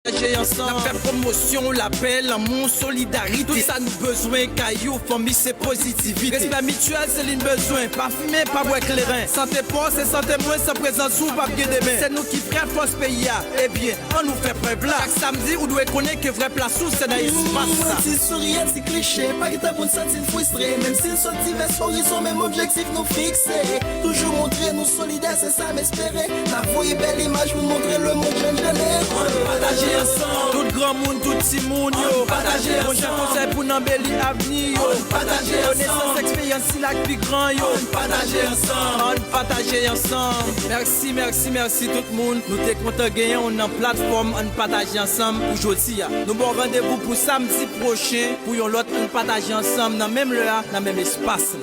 Ensemble, faire promotion, l'appel, l'amour, solidarité. Tout ça nous besoin, caillou, famille, c'est positivité. Respect mutuel, c'est l'une besoin. Pas fumer, pas boire clairin. Santé pour, c'est santé moins, sans présence sous papier demain. C'est nous qui frère force pays. Eh bien, on nous fait preuve là. Chaque samedi, on doit connaître que vrai place sous, c'est dans l'espace. Si sourire, c'est cliché. Pas que t'as pour nous sentir frustré. Même si soit divers horizons, même objectif nous fixer. Toujours montrer nous solidaires, c'est ça m'espérer. La voix belle image, vous montrer le monde jeune généreux. Partager ensemble. Tout grand monde, tout petit monde, yo. Partager ensemble. Prochain conseil pour n'embellir l'avenir, yo. Partager Connaissance, expérience, si la plus grand, yo. Partager ensemble. On partager ensemble. Merci, merci, merci tout le monde. Nous t'es content de gagner, on est en plateforme, on partage ensemble aujourd'hui. Nous avons rendez-vous pour samedi prochain pour yon l'autre, on partage ensemble dans même lieu, dans même espace.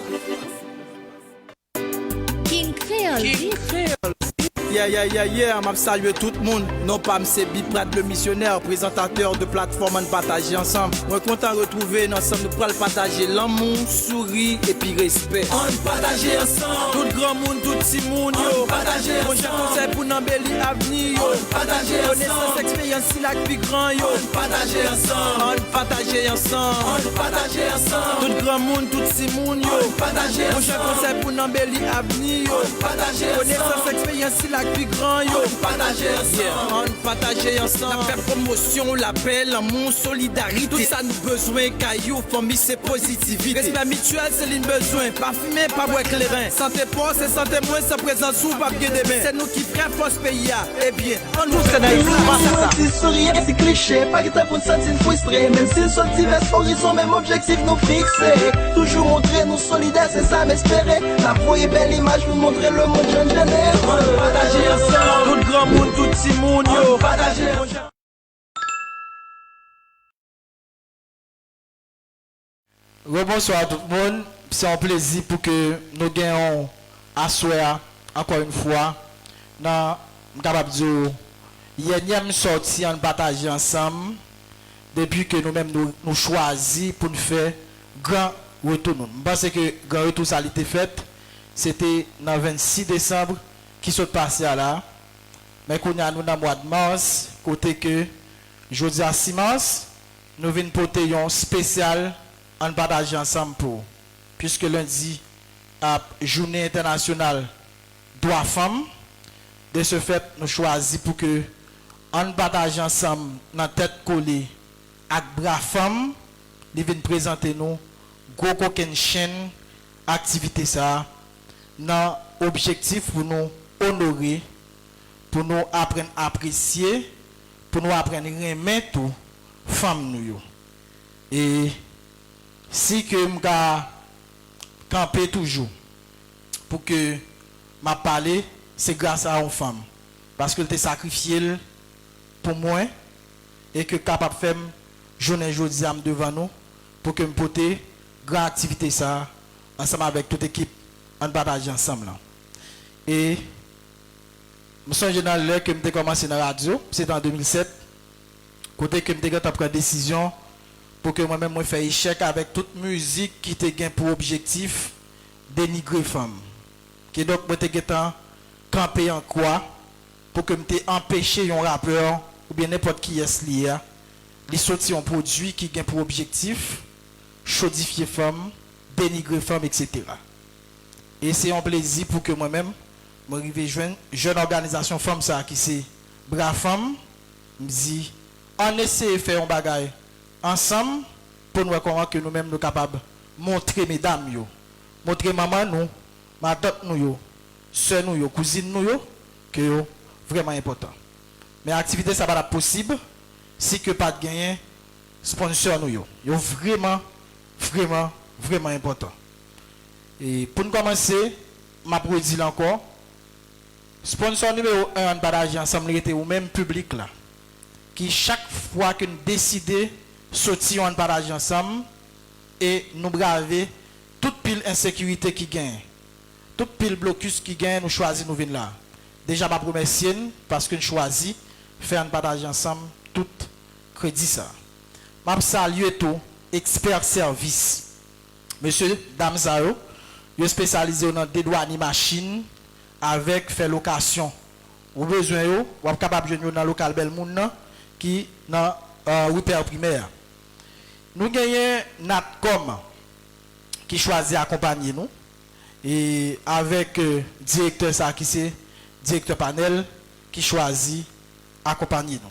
King Creole. Yeah, m'a salué tout le monde. Non pas M. Biprat le missionnaire, présentateur de plateforme en partager ensemble. Moi content de retrouver ensemble nous pour partager l'amour, sourire et puis respect. On partager ensemble. Tout grand monde, tout petit monde, yo. Partager ensemble. Prochain conseil pour n'embellir l'avenir, yo. Partager Connaissance, ensemble. expérience, si la plus grand, yo. Partager ensemble. On partager ensemble. Partager ensemble. Tout grand monde, tout petit monde, yo. Partager Prochain ensemble. conseil pour n'embellir l'avenir, yo. Partager Connaissance, ensemble. expérience, si la plus grand, yo. Partager ensemble. On partager ensemble. Faire promotion, l'appel, l'amour, solidarité. Tout ça nous besoin, caillou, famille, c'est positivité. Respect mutuel, c'est l'une besoin. Pas fumer, pas boire clairin. Santé pour, c'est santé moins, sans présence sous papier demain. C'est nous qui frère force pays. Eh bien, on nous fait dans Si sourire, c'est cliché. Pas que t'as pour nous sentir frustré. Même si soit divers horizons, même objectif nous fixer. Toujours montrer nous solidaires, c'est ça m'espérer. La voix belle image, vous montrer le monde jeune généreux. Partager ensemble. tout grand monde, tout petit monde, yo. Partager ensemble. Bonsoir à tout le monde. C'est un plaisir pour que nous gagnons à soir encore une fois dans l'énième sortie en partager ensemble depuis que nous-mêmes nous choisis pour nous faire grand retour. Je pense que grand retour ça a été fait. C'était le 26 décembre qui s'est passé là. Mais qu'on a nous dans le mois de mars, côté que jeudi à 6 mars, nous venons porter un spécial en partage ensemble pour. Puisque lundi, à journée internationale droit femmes, de ce fait, nous choisissons pour que en partage ensemble dans tête collée avec bras femmes, nous venons présenter nous gros coquin chaîne activité ça dans objectif pour nous honorer, pour nous apprendre à apprécier, pour nous apprendre à aimer tout femmes nous. Et si que m'ka camper toujours pour que m'a parler, c'est grâce à une femme parce qu'elle t'a sacrifié pour moi et que capable faire journée aujourd'hui devant nous pour que me porter grande activité ça ensemble avec toute l'équipe en partage ensemble là. Et je suis dans l'heure que j'ai commencé dans la radio, c'est en 2007 côté que j'ai pris une décision pour que moi-même je fasse échec avec toute musique qui te gain pour objectif dénigrer femmes. Qui donc moi te camper en quoi pour que me empêcher un rappeur ou bien n'importe qui est lié de sortir un produit qui gain pour objectif chaudifier femmes, dénigrer femmes, etc. Et c'est un plaisir pour que moi-même je rejoigne une jeune organisation femme ça qui c'est bras femme me dit on essaie de faire un bagage ensemble pour nous voir comment que nous-mêmes nous capables montrer mesdames yo, montrer maman nous, ma tante nous yo, sœur nous yo, cousine nous yo que yo vraiment important. Mais activité ça pas possible si que pas de gagner sponsor nous yo. Yo vraiment important. Et pour nous commencer, m'a produit encore sponsor numéro 1 en partage ensemble était au même public là qui chaque fois que nous décidons sortir en partage ensemble et nous braver toute pile insécurité qui gagne, toute pile blocus qui gagne, nous choisissons nous venir là. Déjà ma première sienne parce que nous choisissons faire un partage ensemble tout crédit ça. M'a saluer tout expert service. Monsieur Damzao, il est spécialisé dans dédouaner machine avec faire location. Ou besoin yo, ou capable de dans local Belmoun qui dans repère primaire. Nous gagnons Natcom qui choisit d'accompagner nous et avec directeur ça qui c'est directeur panel qui choisit d'accompagner nous.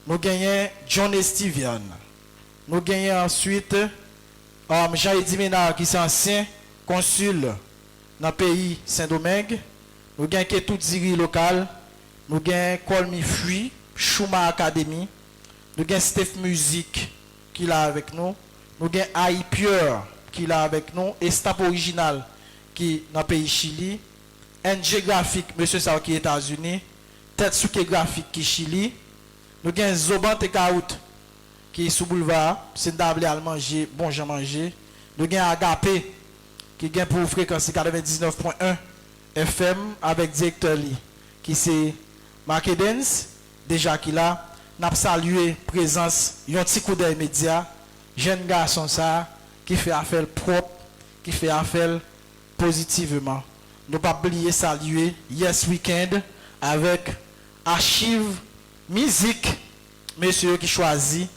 Nous gagnons John Estivian. Nous gagnons ensuite Jean-Eddy Ménard qui est ancien consul dans le pays Saint-Domingue. Nous gagnons Ketou Diri local. Nous gagnons Colmi Fui, Chouma Academy. Nous gagnons Steph Music qui est là avec nous. Nous gagnons Aïe Pure qui est là avec nous. Et Stamp Original qui est dans le pays Chili. NG Graphic, monsieur Sao qui est aux États-Unis. Tetsuke Graphic qui est Chili. Nous avons Zoban Tekaout qui est sous boulevard. C'est d'able à manger, bon j'ai mangé. Nous avons Agapé qui est pour fréquence 99.1 FM avec directeur Li qui c'est Markedens. Déjà qui là. Nous avons salué présence d'un petit coup d'œil média. Jeune garçon ça qui fait affaire propre, qui fait affaire positivement. Nous pas oublier saluer Yes Weekend avec Archive Musique, monsieur qui choisit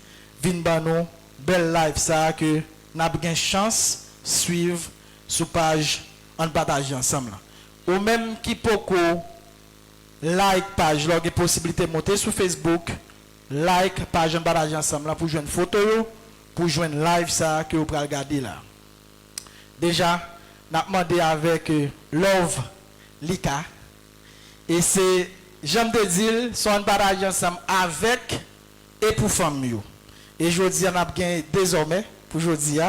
Vinbano, belle live ça que nous avons une chance de suivre sur page en partager ensemble. Ou même qui peut like page, là, il y a possibilité de monter sur Facebook, like page en partager ensemble pour jouer une photo, pour jouer une live ça que vous pouvez regarder là. Déjà, nous avons demandé avec Love Lika et c'est j'aime te dire, son partage ensemble avec et pour famille. Et je dis, on a gagné désormais, pour aujourd'hui,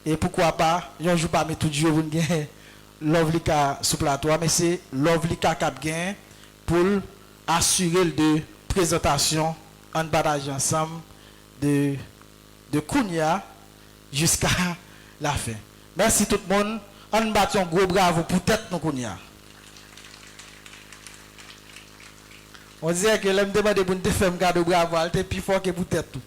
et pourquoi pas, je ne joue pas mais tout Dieu, vous gagner Love Lika sous plateau, mais c'est Love Lika qui a gagné pour assurer de présentation en partage ensemble de Kounia jusqu'à la fin. Merci tout le monde. On bat un gros bravo pour tête nous Kounia. On dirait que l'homme demande pour nous faire un cadeau bravo, elle était plus fort que pour tête tout.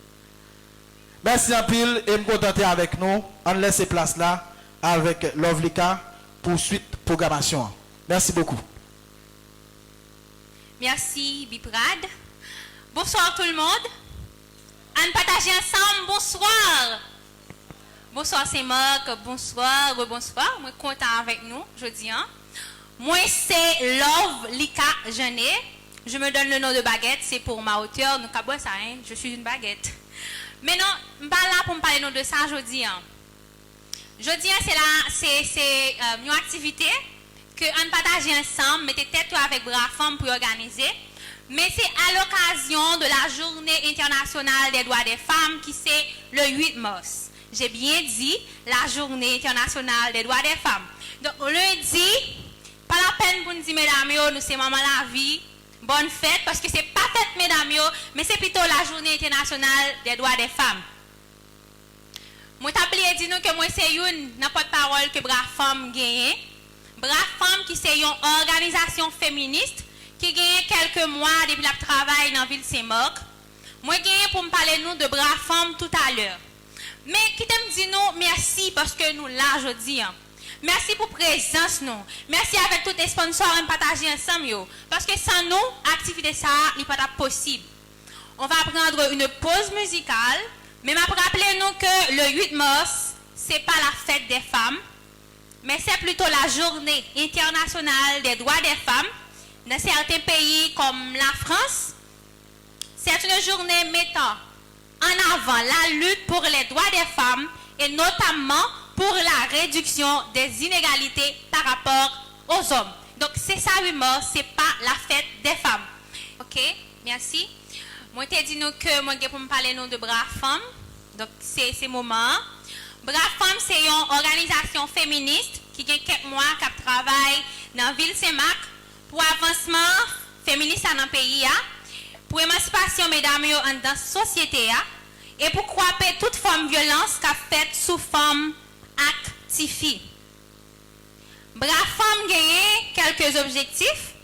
Merci en pile et me contenter avec nous. On laisse place là avec Lovlika pour suite programmation. Merci beaucoup. Merci Biprad. Bonsoir tout le monde. On partage ensemble. Bonsoir. Bonsoir c'est Marc. Bonsoir, bonsoir. Moi content avec nous aujourd'hui. Moi c'est Lovlika Jeannet. Je me donne le nom de baguette, c'est pour ma hauteur. Nous cabons ça, hein? Je suis une baguette. Mais non, je ne suis pas là pour me parler de ça aujourd'hui. Aujourd'hui, c'est une activité que on partage ensemble, mettez tête avec bras femmes pour organiser. Mais c'est à l'occasion de la Journée internationale des droits des femmes qui c'est le 8 mars. J'ai bien dit la Journée internationale des droits des femmes. Donc lundi, pas la peine pour nous dire mesdames, nous c'est maman la vie. Bonne fête, parce que ce n'est pas fête, mesdames, mais c'est plutôt la journée internationale des droits des femmes. Moi, je dis que moi, c'est une porte-parole que Bras Femmes gagne. Bras Femmes, qui c'est une organisation féministe qui gagne quelques mois depuis le travail dans la ville de Saint-Marc. Moi, je gagne pour me parler nous de Bras Femmes tout à l'heure. Mais qui t'aime dire nous merci parce que nous là aujourd'hui. Merci pour la présence nous. Merci avec tous les sponsors et partager ensemble yo. Parce que sans nous, activité ça n'est pas possible. On va prendre une pause musicale, mais je rappeler nous que le 8 mars, c'est pas la fête des femmes, mais c'est plutôt la journée internationale des droits des femmes. Dans certains pays comme la France, c'est une journée mettant en avant la lutte pour les droits des femmes et notamment pour la réduction des inégalités par rapport aux hommes. Donc c'est ça 8 mars, c'est pas la fête des femmes. OK, merci. Moi t'ai dit nous que moi pour me parler nous de Bras Femmes. Donc c'est ces moments. Bras Femmes c'est une organisation féministe qui a quelques mois qui travaille dans la ville Saint-Marc pour avancement féministe dans le pays, pour émancipation mesdames dans la société et pour couper toute forme de violence qu'a faite sous forme actifiée. Bras Femmes gagne quelques objectifs.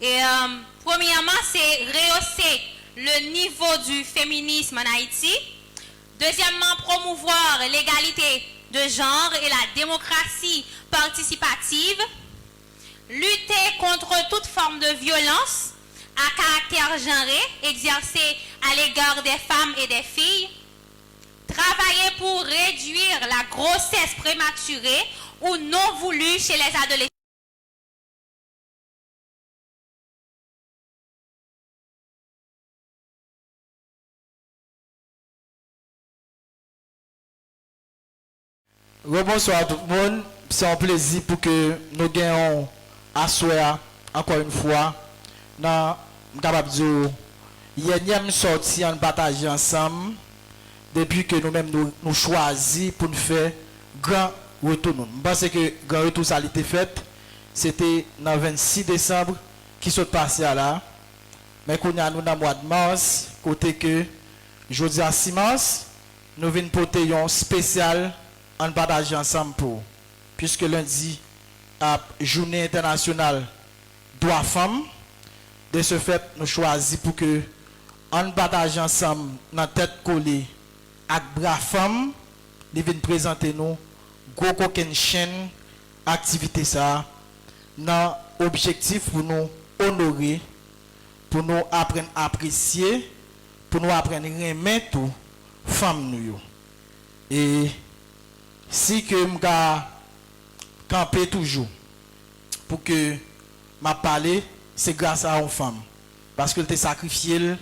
Et premièrement, c'est rehausser le niveau du féminisme en Haïti. Deuxièmement, promouvoir l'égalité de genre et la démocratie participative. Lutter contre toute forme de violence à caractère genré exercés à l'égard des femmes et des filles, travailler pour réduire la grossesse prématurée ou non voulue chez les adolescents. Bonsoir à tout le monde. C'est un plaisir pour que nous gagnons à souhait encore une fois dans l'énième sortie en partager ensemble depuis que nous-mêmes nous choisis pour nous faire grand retour. Je pense que grand retour ça a été fait. C'était le 26 décembre qui s'est passé là. Mais qu'on a nous dans le mois de mars, côté que jeudi à 6 mars, nous venons porter un spécial en partager ensemble pour. Puisque lundi, à Journée internationale droits femmes, de ce fait, nous choisissons pour que en partage ensemble dans tête collée avec bras femmes, ils viennent présenter nous gros coquin chaîne activité ça dans objectif pour nous honorer, pour nous apprendre à apprécier, pour nous apprendre à aimer tout femmes nous. Et si que m'ga camper toujours pour que m'a parler, c'est grâce à une femme parce qu'elle t'a sacrifié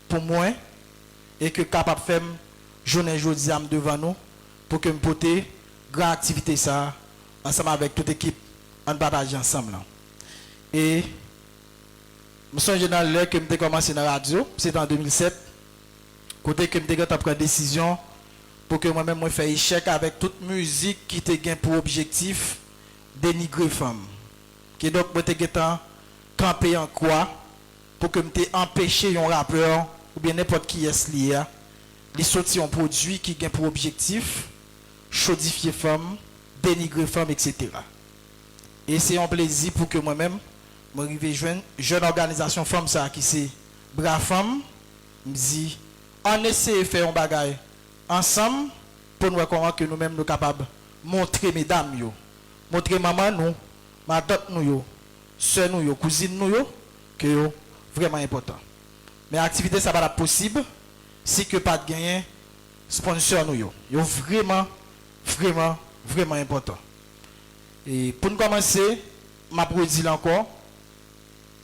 pour moi et que capable faire journée jeudi devant nous pour que me porter grande activité ça ensemble avec toute l'équipe en partage ensemble là. Et je songe dans l'heure que j'ai commencé dans la radio, c'était en 2007 côté que j'ai pris décision pour que moi-même je fasse échec avec toute musique qui te gagne pour objectif dénigrer femme. Qui donc moi te camper en quoi pour que me empêcher un rappeur ou bien n'importe qui est lié de sortir un produit qui gagne pour objectif chaudifier femme, dénigrer femme, etc. Et c'est un plaisir pour que moi-même je arrive joindre jeune organisation femme ça qui c'est bras femme me dit on essaie de faire un bagage ensemble pour nous comment que nous-mêmes nous capables montrer mesdames yo, montrer maman nous, ma tante nous yo, sœur nous yo, cousine nous yo que yo vraiment important. Mais activité ça pas possible si que pas de gagner sponsor nous yo. Yo vraiment important. Et pour nous commencer, m'a produit encore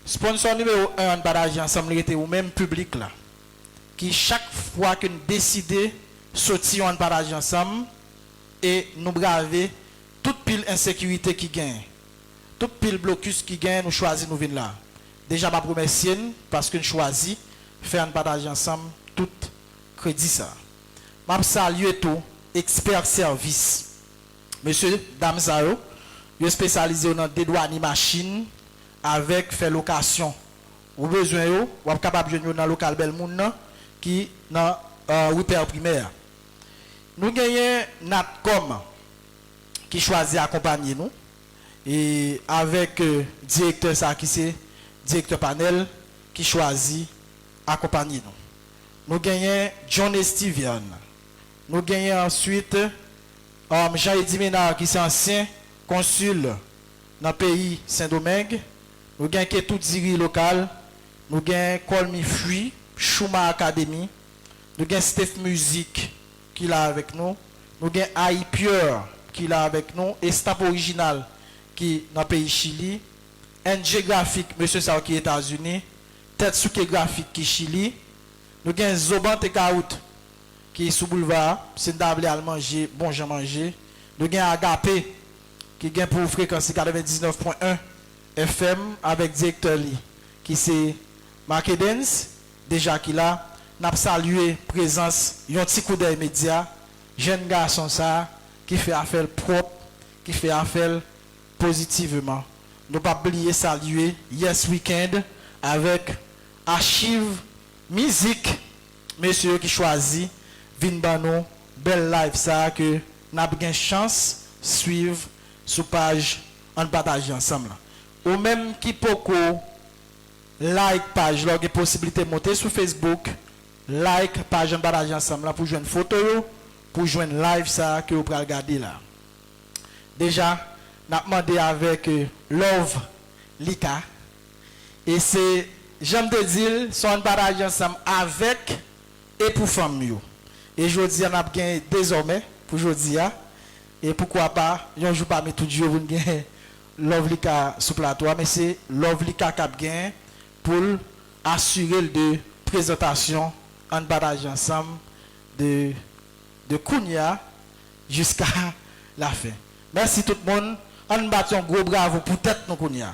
sponsor numéro 1 en partage ensemble était au même public là qui chaque fois que nous décidons sortir en partage ensemble et nous braver toute pile insécurité qui gagne, toute pile blocus qui gagne, nous choisissons nous venir là. Déjà ma première sienne parce que nous choisissons faire un partage ensemble tout crédit ça. M'a saluer tout expert service. Monsieur dame Zaro, yo spécialisé dans dédouaner machine avec fait location. Ou besoin yo, ou capable de joindre dans local Belmoun qui dans repère primaire. Nous gagnons Natcom qui choisit accompagner nous et avec directeur ça qui c'est directeur panel qui choisit accompagner nous. Nous gagnons John Estivian. Nous gagnons ensuite Jean-Eddy Ménard qui est ancien consul dans le pays Saint-Domingue. Nous gagnons Ketou Diri local. Nous gagnons Colmi Fui, Chouma Academy. Nous gagnons Steph Music qui est là avec nous. Nous gagnons Aïe Pure qui est là avec nous. Et Stamp Original qui est dans le pays Chili. NG Graphique, monsieur Sao qui est aux États-Unis. Tetsuke Graphique qui est Chili. Nous gagnons Zoban Tekaout qui est sous boulevard. C'est d'able à manger, bon j'ai mangé. Nous gagnons Agapé qui gagne pour fréquence 99.1 FM avec directeur Li qui c'est Markedens déjà qui là. N'a salué présence yon petit coup d'œil média jeune garçon ça qui fait affaire propre qui fait affaire positivement. Nous pas oublier saluer Yes Weekend avec archive musique monsieur qui choisit vinn bano belle live ça que n'a bien chance suivre sur page en partager ensemble ou même qui poko like page là possibilité de monter sur Facebook like page en partage ensemble là pour joindre photo pour joindre live ça que vous pouvez regarder là. Déjà n'a demandé avec Love Lika et c'est j'aime te dire, son partage ensemble avec et pour famille. Et je dis, on a gagné désormais, pour aujourd'hui, et pourquoi pas, un jour parmi tout Dieu, vous gagner Lovlika sous plateau, mais c'est Lovlika qui a gagné pour assurer de présentation en partage ensemble de Kounia jusqu'à la fin. Merci tout le monde. On bat un gros bravo pour tête nous Kounia.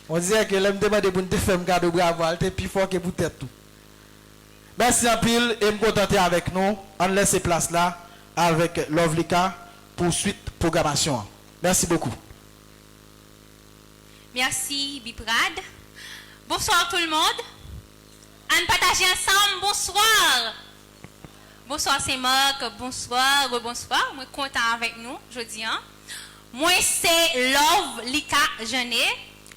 On dirait que l'homme demande pour nous faire un cadeau bravo, elle est plus fort que pour tête tout. Merci en pile et me contenter avec nous. On laisse place là avec Lovlika pour suite programmation. Merci beaucoup. Merci Biprad. Bonsoir tout le monde. On partage ensemble. Bonsoir. Bonsoir c'est Marc. Bonsoir. Bonsoir. Moi content avec nous aujourd'hui. Moi c'est Lovlika Genet.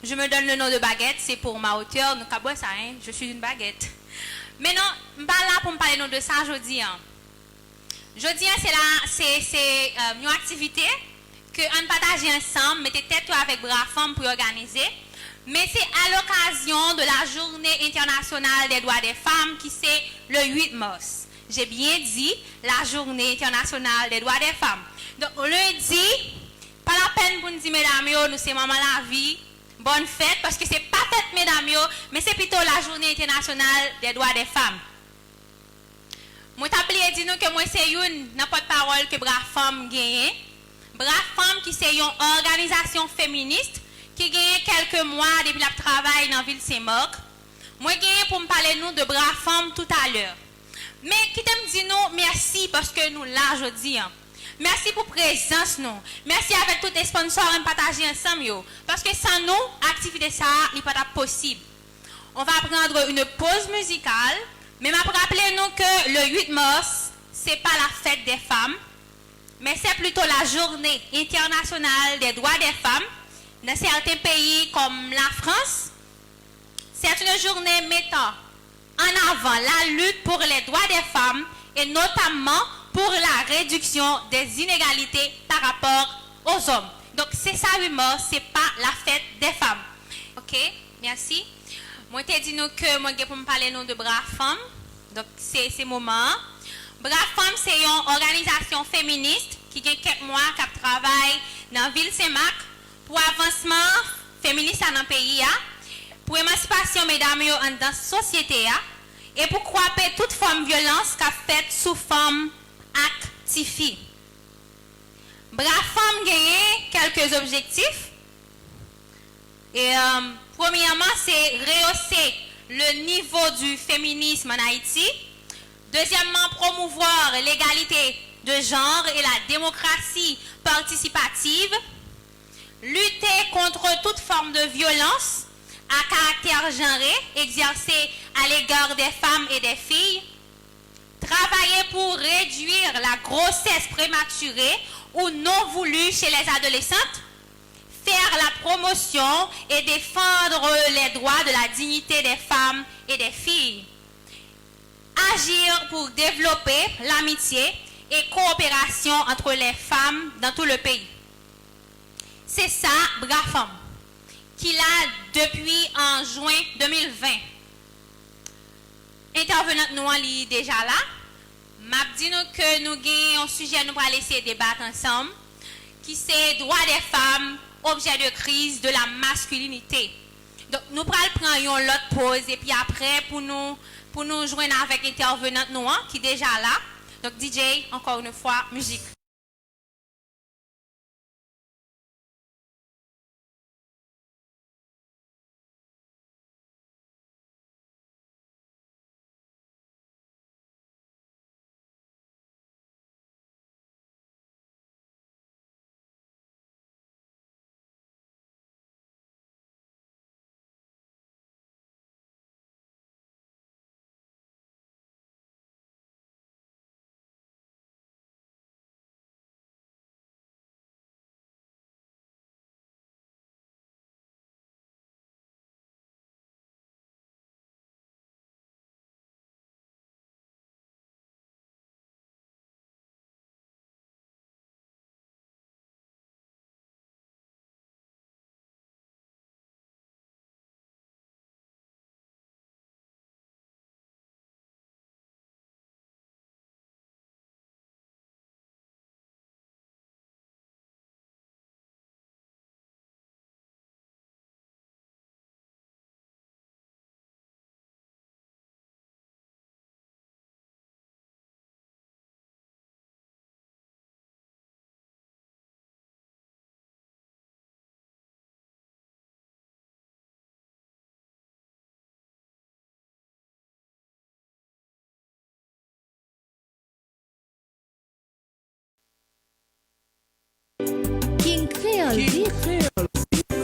Je me donne le nom de baguette. C'est pour ma hauteur. Nous cabouons ça. Je suis une baguette. Mais non, je ne suis pas là pour me parler de ça aujourd'hui. Aujourd'hui, c'est une activité que on partage ensemble, mettez tête avec Brafam pour organiser. Mais c'est à l'occasion de la Journée internationale des droits des femmes qui c'est le 8 mars. J'ai bien dit la Journée internationale des droits des femmes. Donc lundi, pas la peine pour nous dire mesdames, nous c'est maman la vie. Bonne fête, parce que c'est pas fête, mesdames, mais c'est plutôt la journée internationale des droits des femmes. Moi, t'appelez dit nous que moi, c'est une porte-parole que Brafam gagne. Brafam, qui c'est une organisation féministe qui gagne quelques mois depuis le travail dans la ville de Saint-Marc. Moi, gagne pour me parler nous de Brafam tout à l'heure. Mais qui t'aime dire nous merci parce que nous là aujourd'hui. Merci pour la présence nous. Merci avec tous les sponsors et partager ensemble. Parce que sans nous, activité ça, il n'est pas possible. On va prendre une pause musicale. Mais je rappeler nous que le 8 mars, ce n'est pas la fête des femmes. Mais c'est plutôt la journée internationale des droits des femmes. Dans certains pays comme la France, c'est une journée mettant en avant la lutte pour les droits des femmes et notamment pour la réduction des inégalités par rapport aux hommes. Donc, c'est ça, 8 mars, ce n'est pas la fête des femmes. Ok, merci. Moi, je dit nous que moi, pour me parler de Brafam. Donc, c'est ce moment. Brafam, c'est une organisation féministe qui a quelques mois qui travaille dans la ville Saint-Marc pour avancement féministe dans le pays, pour émancipation mesdames dans la société et pour croiser toute forme de violence qu'a faite sous forme actifiée. Brafam gagne quelques objectifs. Et premièrement, c'est rehausser le niveau du féminisme en Haïti. Deuxièmement, promouvoir l'égalité de genre et la démocratie participative. Lutter contre toute forme de violence à caractère genré exercée à l'égard des femmes et des filles. Travailler pour réduire la grossesse prématurée ou non voulue chez les adolescentes. Faire la promotion et défendre les droits de la dignité des femmes et des filles. Agir pour développer l'amitié et coopération entre les femmes dans tout le pays. C'est ça, Brafam, qu'il a depuis en juin 2020. Intervenante nous est déjà là. M'a dit nous que nous avons un sujet nous allons essayer de débattre ensemble, qui c'est droit des femmes, objet de crise de la masculinité. Donc nous allons prendre une autre pause et puis après pour nous joindre avec intervenante nous qui est déjà là. Donc DJ, encore une fois, musique.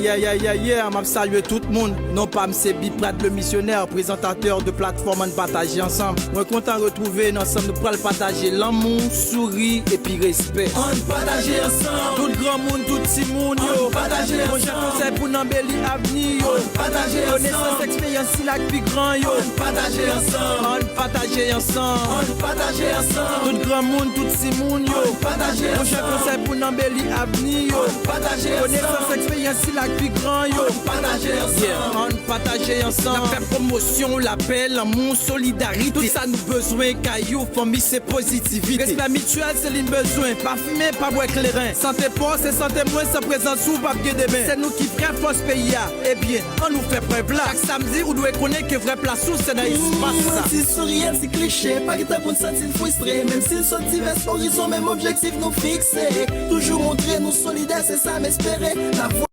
Yeah, m'a salué tout le monde. Non pas M. Biprat le missionnaire, présentateur de plateforme en partager ensemble. Moi content de retrouver ensemble nous pour le partager l'amour, sourire et puis respect. On partager ensemble. Tout grand monde, tout petit monde yo. On partager ensemble. Mon conseil pour n'embellir avenir yo. On partager Connaissance, ensemble. expérience si la plus grand yo. On partager ensemble. On partager ensemble. On partager ensemble. Tout grand monde, tout petit monde yo. On partager Mon ensemble. conseil pour n'embellir avenir yo. On partager Connaissance, ensemble. expérience si la plus grand yo. On partager ensemble. On partager ensemble. La fait promotion, l'appel, l'amour, solidarité. Tout ça nous besoin, caillou, famille, c'est positivité. Respect mutuel, c'est l'une besoin. Pas fumer, pas boire éclairant. Santé pour, c'est santé moins, ça présente sous papier de main. C'est nous qui frère force pays. Eh bien, on nous fait preuve là. Chaque samedi, on doit connaître que vrai place sous, c'est dans l'espace ça. Si sourire, c'est cliché, pas que t'as pour nous sentir frustré. Même s'ils sont divers horizons, même objectif nous fixer. Toujours montrer nous solidaires, c'est ça m'espérer. La voix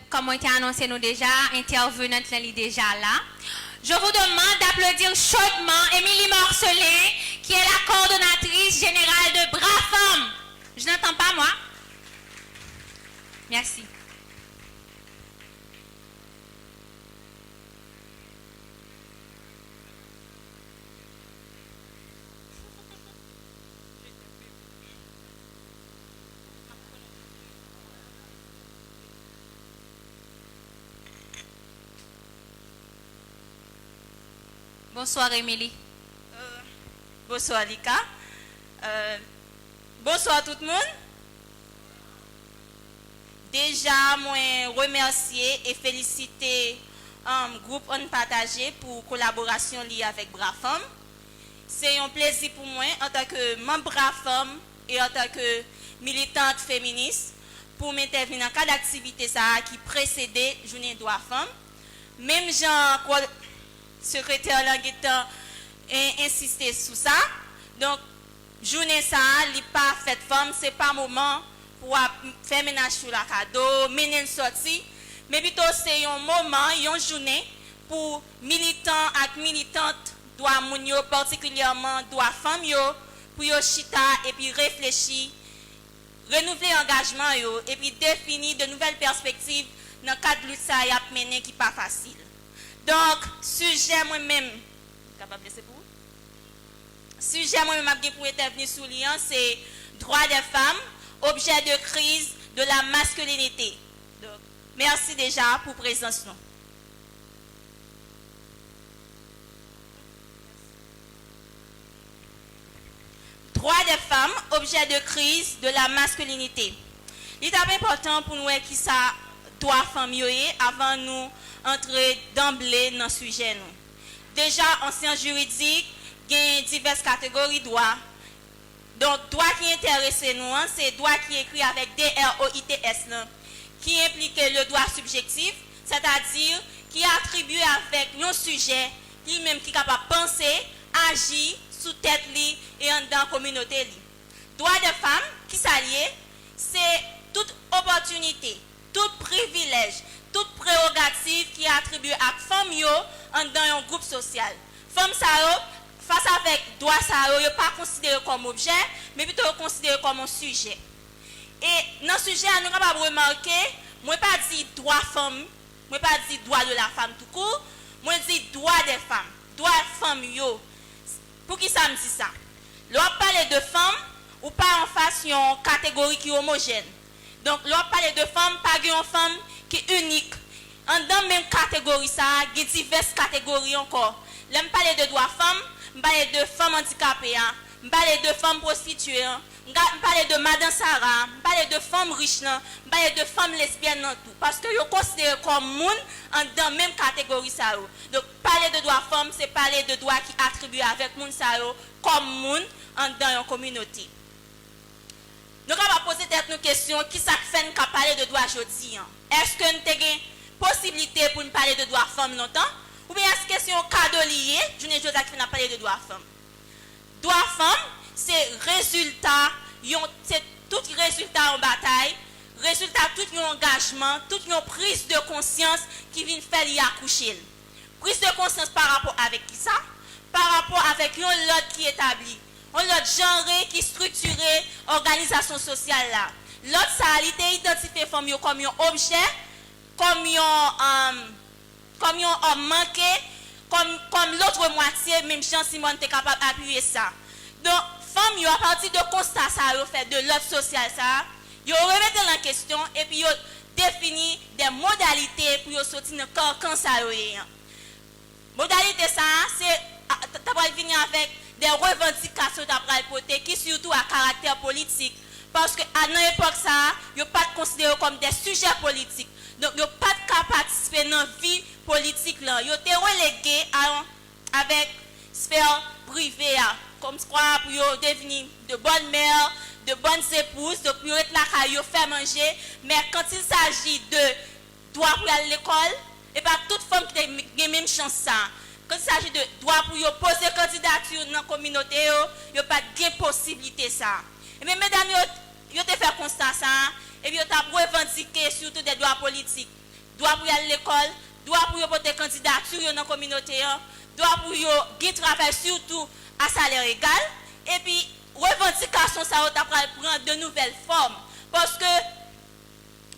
Comme on été annoncé nous déjà, intervenante est déjà là. Je vous demande d'applaudir chaudement Émilie Morcelin, qui est la coordonnatrice générale de Brafam. Je n'entends pas moi. Merci. Bonsoir Émilie. Bonsoir Lika. Bonsoir tout le monde. Déjà, moi remercier et féliciter groupe On Partagé pour collaboration liée avec Brafam. C'est un plaisir pour moi en tant que membre Brafam et en tant que militante féministe pour m'intervenir en cas d'activité qui précédait Journée Droit Femmes. Même Jean secrétaire Languetan a insisté sur ça. Donc, journée ça, n'est pas faite femme, c'est pas moment pour faire ménage sur la cadeau, mener une sortie, mais plutôt c'est un moment, une journée pour militants et militantes droit moun yo, particulièrement droit femmes yo, pour yo chita et puis réfléchir, renouveler engagement yo et puis définir de nouvelles perspectives dans le cadre de lutte ça y a mené qui pas facile. Donc, sujet moi-même, capable de laisser pour sujet moi-même pour intervenir sur lien, c'est droit des femmes, objet de crise de la masculinité. Donc, merci déjà pour présence. Droit des femmes, objet de crise de la masculinité. Il est important pour nous qui ça doit femme avant nous entrer d'emblée dans le sujet. Déjà, en sciences juridiques, il y a diverses catégories de droits. Donc, droit qui intéresse nous, c'est droit qui est écrit avec DROITS, qui implique le droit subjectif, c'est-à-dire qui est attribué avec un sujet, lui-même qui est capable de penser, agir, sous tête et en dans la communauté. Droit de femme qui s'allie, c'est toute opportunité, tout privilège, toute prérogative qui est attribuée à femme dans un groupe social. Femme ça face avec droit ça pas considéré comme objet, mais plutôt considéré comme un sujet. Et dans ce sujet, nous avons remarqué, moi pas dit droit femme, moi pas dit droit de la femme tout court, moi dit droit des femmes, droit femme yo. Pour qui ça me dit ça? Lorsqu'on parle de femmes, ou pas en face une catégorie qui est homogène. Donc, lorsqu'on parle de femmes, pas une femme qui est unique. En dans la même catégorie, il y a diverses catégories encore. Là, je parle de droits femmes, je parle de femmes handicapées, je parle de femmes prostituées, je parle de Madame Sarah, je parle de femmes riches, je parle de femmes lesbiennes, tout. Parce que je considère comme monde dans la même catégorie. Donc, parler de droits femmes, c'est parler de droits qui attribuent avec monde comme monde dans une communauté. Nous allons poser une question qui ça fait nous parler de droits aujourd'hui. Est-ce que nous avons une possibilité pour nous parler de droits femmes longtemps? Ou bien est-ce que c'est un cadeau lié? Je n'ai pas qui parler de droits femmes. Droits femmes, c'est résultat, c'est tout résultat en bataille, résultat tout un engagement, toute une prise de conscience qui vient faire y accoucher. Prise de conscience par rapport avec qui ça? par rapport avec l'autre qui est établi. L'autre genré qui structuré organisation sociale là. L'autre ça a été identifié comme un objet, comme un manqué, comme l'autre moitié, même Jean Simon était capable d'appuyer ça. Donc, femmes, à partir de constat ça fait de l'autre social ça, ils ont remetté en question et puis ils ont défini des modalités pour sortir dans le camp ça. Modalité ça, c'est de venir avec des revendications d'après qui surtout à caractère politique. Parce qu'à l'époque, ça, ils n'ont pas considéré comme des sujets politiques. Donc, ils n'ont pas de participer dans la vie politique. Ils ont été relégués avec la sphère privée. Comme quoi, pour devenir de bonnes mères, de bonnes épouses, donc pour être là, ils faire manger. Mais quand il s'agit de droit pour aller à l'école, et pas toute femme qui a la même chance. Ça. Quand il s'agit de droit pour poser candidature dans la communauté, il n'y a pas de possibilité. Ça. Et mais mesdames, ils ont fait constat ça, et puis ils ont revendiqué surtout des droits politiques. Droit pour aller à l'école, droit pour poser candidature dans la communauté, droit pour travailler surtout à salaire égal, et puis revendication ça va prendre de nouvelles formes. Parce que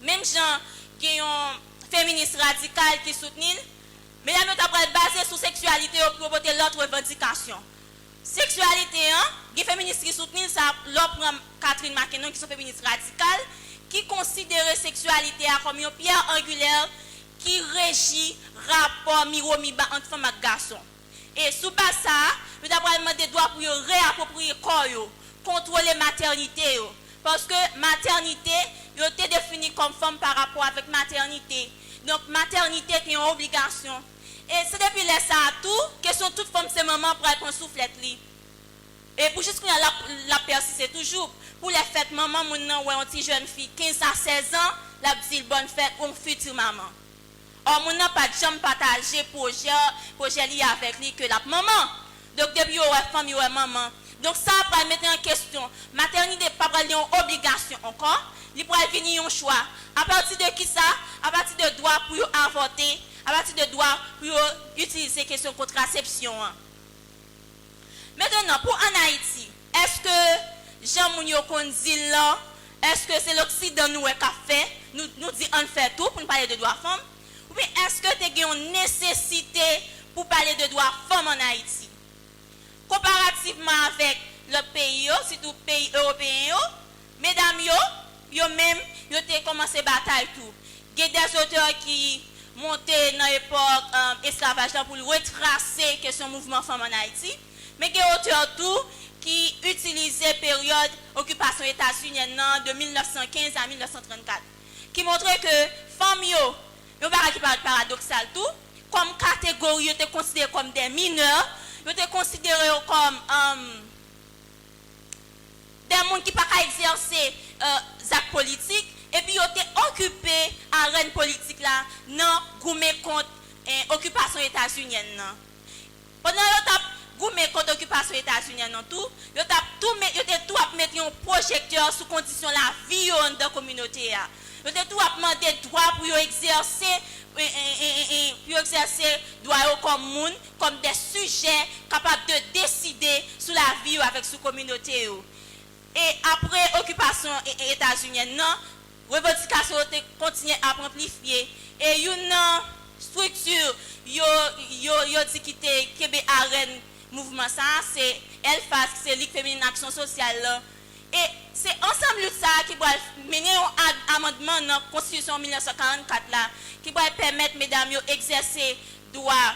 même gens qui ont féministes radicales qui soutiennent, mais là, nous avons basé sur sexualité pour porter l'autre revendication. Sexualité, les féministes qui soutiennent ça, l'autre Catherine McKinnon, qui sont féministes radicales, qui considèrent sexualité comme une pierre angulaire qui régit rapport miro-miba entre femmes et garçons. Et sous base ça, nous avons demandé droit pour réapproprier le corps, contrôler la maternité. Parce que maternité, il a été défini comme femme par rapport avec maternité. Donc, maternité est une obligation. Et c'est depuis ça tout, que sont toutes femmes, ces moments pour être en soufflette. Et pour juste qu'on la persister toujours, pour les fêtes, maman, mon nom, ou une jeune fille, 15 à 16 ans, la petite bonne fête, ou future maman. Or, mon n'a pas de jambe partagé projet lié avec lui que la maman. Donc, depuis, il y a femme, il y a maman. Donc, ça, pour mettre en question, maternité n'est pas une obligation encore, il pourrait venir un choix. À partir de qui ça? À partir de droit pour avorter, à partir de droit pour utiliser question de contraception. Maintenant, pour en Haïti, est-ce que Jean Mounio dit là, est-ce que c'est l'Occident nous qui a fait, nous dit on fait tout pour nous parler de droits femmes? Ou bien est-ce que tu as une nécessité pour parler de droits femmes en Haïti? Comparativement avec le pays, surtout les pays européens, mesdames, ils ont commencé à bataille tout. Il y a des auteurs qui montaient dans l'époque esclavage pour retracer que son mouvement femme en Haïti. Mais il y a des auteurs tout qui utilisaient la période occupation états-unienne de 1915 à 1934. Qui montraient que les femmes, qui paraît paradoxal tout, comme catégorie, ils étaient considérées comme des mineurs, ils étaient considérés comme des gens qui ne peuvent pas exercer des actes politiques, et puis ils étaient occupés à l'arène politique là, non, goumé contre l'occupation états-unienne. Pendant que goumé contre l'occupation états-unienne, ils étaient tout à mettre un projecteur sous condition la vie dans la communauté. Ils étaient tout à demander droit pour exercer droit comme monde, comme des sujets capables de décider sur la vie avec la communauté. Et après l'occupation états-unienne, revendication continue à amplifier. Et une structure, il a dit qu'il était Québec Arène mouvement, ça, c'est ELFAS, c'est Ligue Féminine Action Sociale. Et c'est ensemble de ça qui va mener un amendement dans la Constitution 1944 là, qui va permettre mesdames d'exercer droit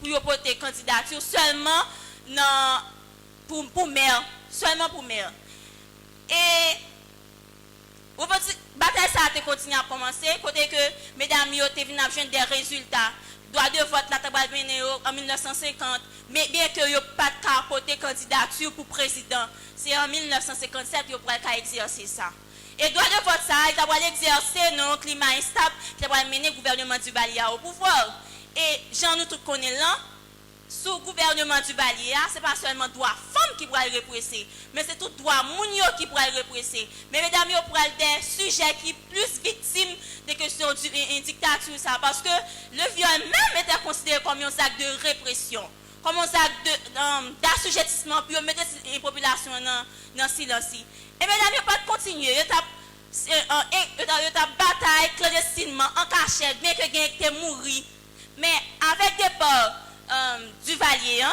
pour porter candidature seulement pour maire, seulement pour maire. Et la bataille ça a continué à commencer, côté que mesdames ont joindre des résultats. Droit de vote la tabale en 1950, mais bien que yo pas de capoter candidature pour président, c'est en 1957 yo pourrait exercer ça. Et droit de vote ça, il va l'exercer dans un climat instable, qui va mener le gouvernement du Balia au pouvoir. Et Jean nous tout connaît là, sous le gouvernement du Balia, ce n'est pas seulement droit femme qui pourrait le répresser, mais c'est tout droit mounio qui pourrait le répresser. Mais mesdames, il pourrait des sujets qui sont plus victimes des questions d'une dictature, ça, parce que le viol même était considéré comme un acte de répression. comme un acte d'assujettissement pour mettre les populations dans le silence. Et mesdames, il n'y a pas de continuer. Il y a bataille clandestinement, en cachette, bien que quelqu'un ait mouru. Mais avec des peurs du Valier,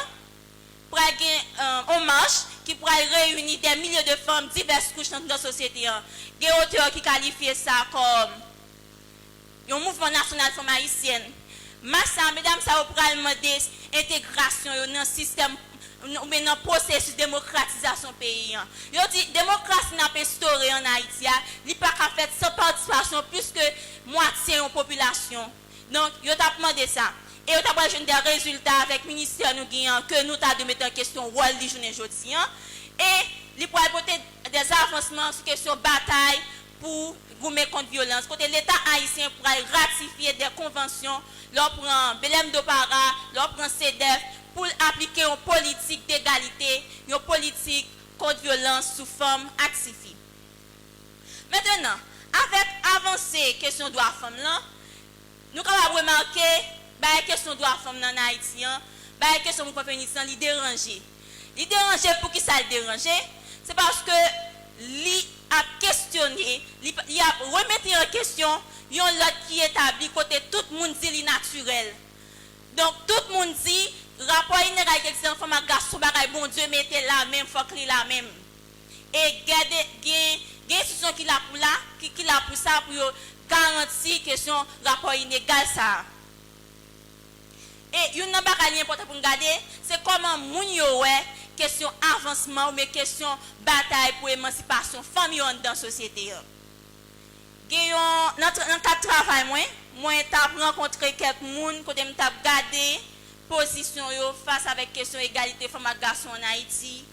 pour un marche qui pourrait réunir des milliers de femmes diverses couches dans la société. Des auteurs qui qualifient ça comme un mouvement national femme haïtienne. Massa, mesdames, ça va demander intégration dans le système, dans le processus de démocratisation du pays. Yo dit démocratie n'a pas instauré en Haïti, il pas fait sans participation plus que moitié de la population. Donc, yo t'a demandé ça. Et yo t'a besoin des résultats avec le ministère nous que nous t'a de mettre en question le rôle du journée aujourd'hui. Et il pourrait apporter des avancements sur la question de bataille pour gommer contre violence. Côté l'État haïtien pourrait ratifier des conventions, leur prend Belém do Pará, leur prend CEDEF pour appliquer une politique d'égalité, une politique contre violence sous forme active. Maintenant, avec avancée question de droits femmes là, nous avons remarqué la question de droits femmes en Haïti, la question de féminisme, il dérange. Il dérange pour qui ça le dérange? C'est parce que il a questionné, il a remis en question un lot qui établit côté tout le monde dit naturel. Donc tout le monde dit rapport général qui existe femme à garçon bagaille bon Dieu mettez la même faut que la même. Et gain institution qui l'a pour là, qui l'a pour ça pour garantir question rapport inégal ça. Et une bagaille important pour regarder, c'est comment moun yo question avancement mais question bataille pour émancipation famille dans la société. Dans le cadre de travail, moi j'ai rencontré quelques personnes qui ont regardé position face avec la question d'égalité femmes et garçons en Haïti,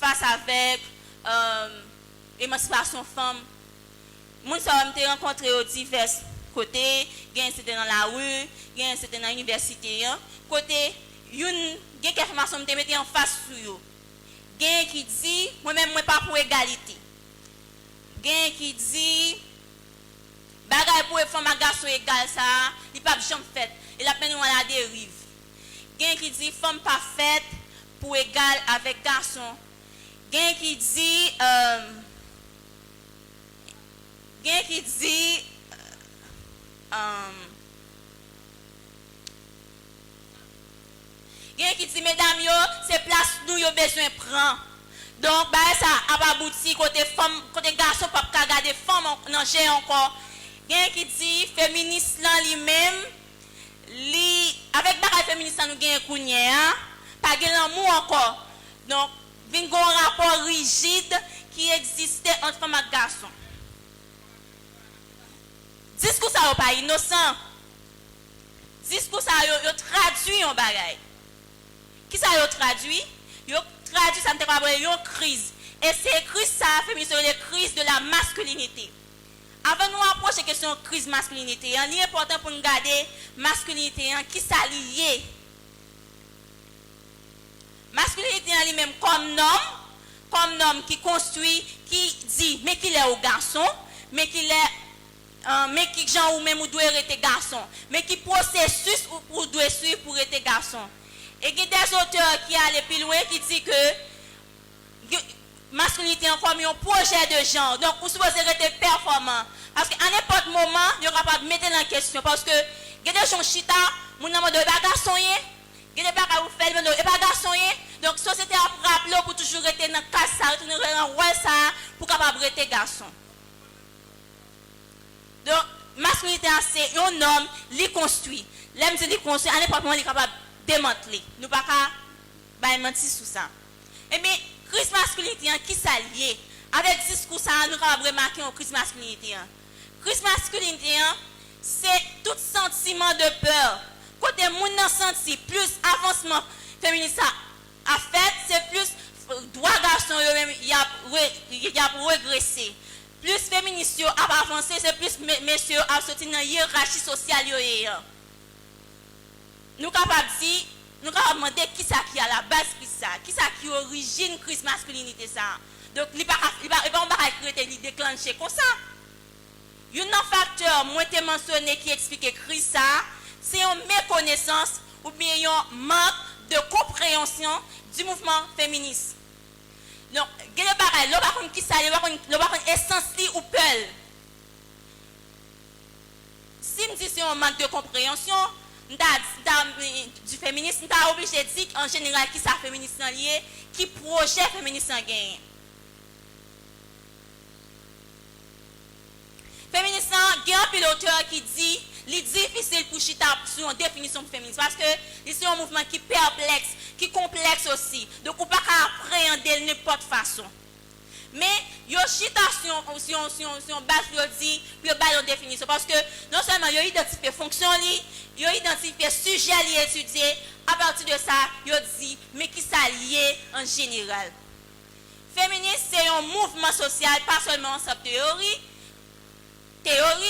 face avec l'émancipation femmes. Moi j'ai rencontré divers côtés, c'était dans la rue, c'était dans l'université. Côté, il y a quelques informations que je mettais en face sur eux. Il y a qui dit, moi-même, je ne suis pas pour égalité. Il y a qui dit, bagaille pour les femmes et garçons égal, ça, il n'y a pas jamais fait. Et la peine à la dérive. Il y a qui dit, femme pas faite pour égal avec garçon. Il y a qui dit, il y a qui dit, il y a qui dit, mesdames, c'est place nous yo besoin prendre. Donc, bah, ça a abouti côté femme, côté garçon, pas regarder femme non j'ai encore. Il y a qui dit, féministe là lui-même, avec bagaille féministe nous gagne kounya, pas gagne l'amour encore. Donc, il y a un rapport rigide qui existait entre femme et garçon. Discours ça n'est pas innocent. Discours ça yo traduit en bagaille. Qui ça yo traduit? Yo traduit ça ne pas une crise. Et c'est crise ça féministe les crises de la masculinité. Avant nous approcher la question de crise masculinité, il est important pour nous garder masculinité qui s'allie. Masculinité en lui-même comme homme qui construit, qui dit mais qu'il est au garçon, mais qu'il est mais qui gens ou même ou doit être garçon, mais qui processus ou doit suivre pour être garçon. Et il y a des auteurs qui allaient plus loin qui disent que masculinité en forme un projet de genre. Donc vous supposez être performant parce qu'à n'importe moment, il y aura pas de mettre en question parce que il y a des gens chita, mon nom de pas garçon, il y a des pas vous faire de pas garçon. Donc société a rappelé pour toujours être dans case ça, retourner dans rôle ça pour capable être garçon. Donc, masculinité, c'est un homme, il construit. L'homme dit construit, à n'importe moment, il est capable de démanteler. Nous ne pouvons pas mentir sur ça. Et bien, crise masculinité, qui s'allie avec ce discours, nous avons remarqué une crise masculinité. Crise masculinité, c'est tout sentiment de peur. Quand les gens sentent plus avancement féministe a fait, c'est plus droit garçon, il y a régressé. Plus féministes a avancé, c'est plus messieurs a sorti dans la hiérarchie sociale. Nous sommes capables de dire, nous sommes capables de demander qui ça qui a la base, qui ça qui origine crise masculinité ça. Donc il ne va pas déclencher comme ça. Il y a un facteur, moi j'ai mentionné qui explique crise ça, c'est une méconnaissance ou bien un manque de compréhension du mouvement féministe. Donc, il y a des bagages, le bakon qui ça, le bakon essence ou peul. Si nous disons un manque de compréhension du féminisme, nous sommes obligés de dire en général qui ça féministe lié, qui projet féministe en gagne. Féministe, il y a un piloteur qui dit il est difficile pour chita sur une définition de féminisme parce que c'est un mouvement qui est perplexe, qui est complexe aussi. Donc, on ne peut pas appréhender de n'importe façon. Mais, il y a chita sur base pour dire, pour une définition. Parce que non seulement il y a identifié fonction, il y a identifié sujet à étudier, à partir de ça, il y a dit, mais qui s'allie en général. Féministe, c'est un mouvement social, pas seulement en théorie,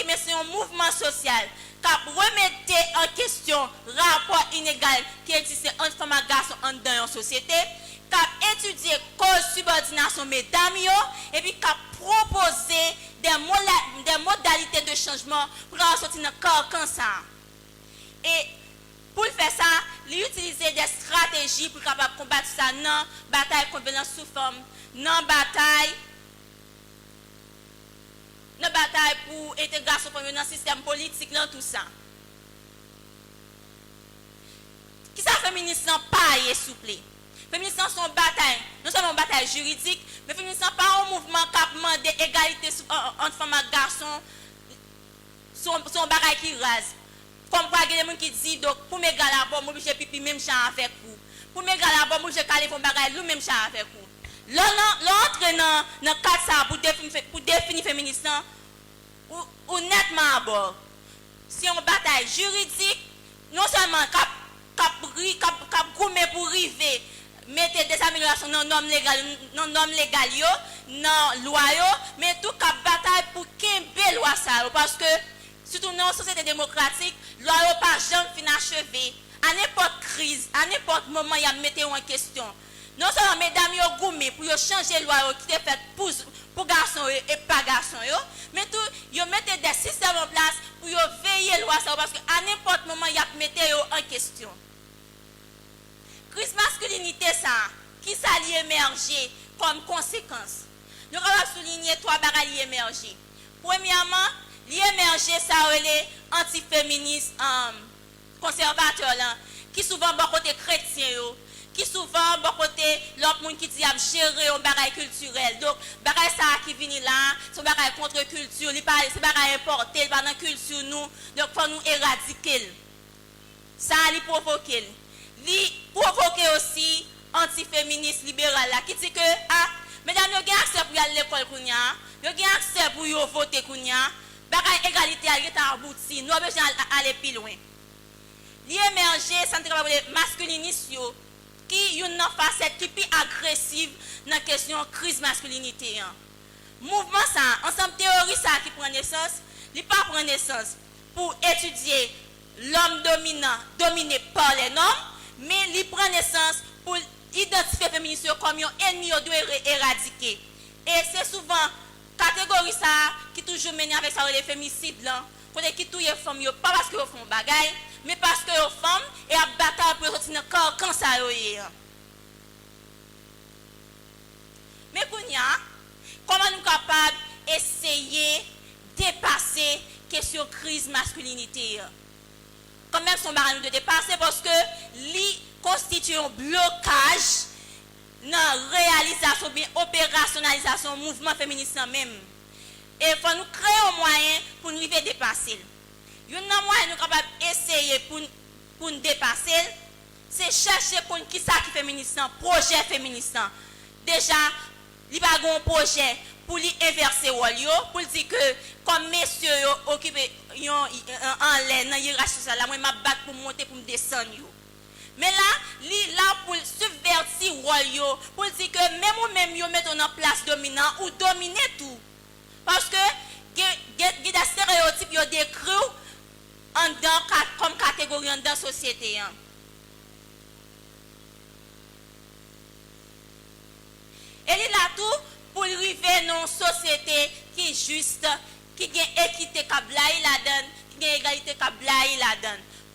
mais c'est un mouvement social qui remettait en question le rapport inégal qui existe entre femmes et garçons dans une société, qui a étudié la cause subordination mesdames et puis qui a proposé des modalités de changement pour sortir dans le corps comme ça. Et pour faire ça, il utilise des stratégies pour combattre ça dans la bataille contre la sous forme, dans la bataille pour l'intégration dans le système politique, dans tout ça. Qui ça féministe pas souple? Féministe sont une bataille, non seulement une bataille juridique, mais féministe pas un mouvement qui a demandé égalité entre femmes et garçons, son bagaille qui rase. Comme quoi, il y a des gens qui disent, donc, pour me gars là-bas, je vais pipi même champ avec vous. Pour me gars là-bas, je vais caler mon bagaille, lui même champ avec vous. L'entre dans le cadre ça pour définir féministe, ou nettement à bord. Si on bataille juridique, non seulement cap gourmet pour arriver, mettre des améliorations dans normes légales, dans la loi, mais tout cap bataille pour qu'une loi ça, parce que surtout dans une société démocratique, la loi pas jamais fin achevée. À n'importe crise, à n'importe moment, il y a mis en question. Non seulement mesdames yo goumé pour changer la loi qui est faite pour garçons et pas garçons, mais tout yo mettez des systèmes en place pour veiller la loi parce qu'à n'importe moment il y a mettre en question. Crise masculinité ça qui s'allie émerger comme conséquence. Nous allons souligner trois bagages émerger. Premièrement, l'émerger ça les antiféministes conservateurs là qui souvent bon côté chrétien qui souvent bon côté l'autre monde qui dit à gérer un bagage culturel. Donc bagage ça qui vient là, son bagage contre culture, il pas c'est bagage importé par dans culture nous. Donc faut nous éradiquer. Ça li provoquer. Li provoquer aussi antiféministe libéral là qui dit que mesdames yo gen accès pour aller à l'école kounya, yo gen accès pour yo voter kounya, bagage égalité a été abouti, nous besoin aller plus loin. Li émerger ça te masculiniste yo qui une facette qui plus agressive dans la question de crise masculinité. Mouvement ça, ensemble théorie ça qui prend naissance, il pas prend naissance pour étudier l'homme dominant, dominé par les normes, mais il prend naissance pour identifier les féministes comme un ennemi qui doit éradiquer. Et c'est souvent catégorie ça qui toujours mène avec ça les féminicides là, qui touye les femmes pas parce qu'ils font bagaille, mais parce que les femmes et à bataille pour sortir dans le corps quand ça y est. Mais comment nous sommes capables d'essayer de dépasser la question de crise masculinité? Quand même, son barrage de dépasser parce que li constitue un blocage dans la réalisation, bien opérationnalisation du mouvement féministe même. Et il faut nous créer un moyen pour nous dépasser. Il y a un moyen nous capables d'essayer pour nous dépasser, c'est chercher pour qui ça qui féministe, projet féministe. Déjà, il y a un projet pour lui inverser le pour dire que comme messieurs occupés en l'air dans hiérarchie sociale, moi m'a battre pour monter pour me descendre. Mais là pour subvertir le pour dire que même ou même yo mettre en place dominant ou dominer tout. Parce que il y a des stéréotypes qui sont décrits comme catégorie dans la société. Et il a tout pour arriver dans une société qui est juste, qui a équité, qui a égalité, qui a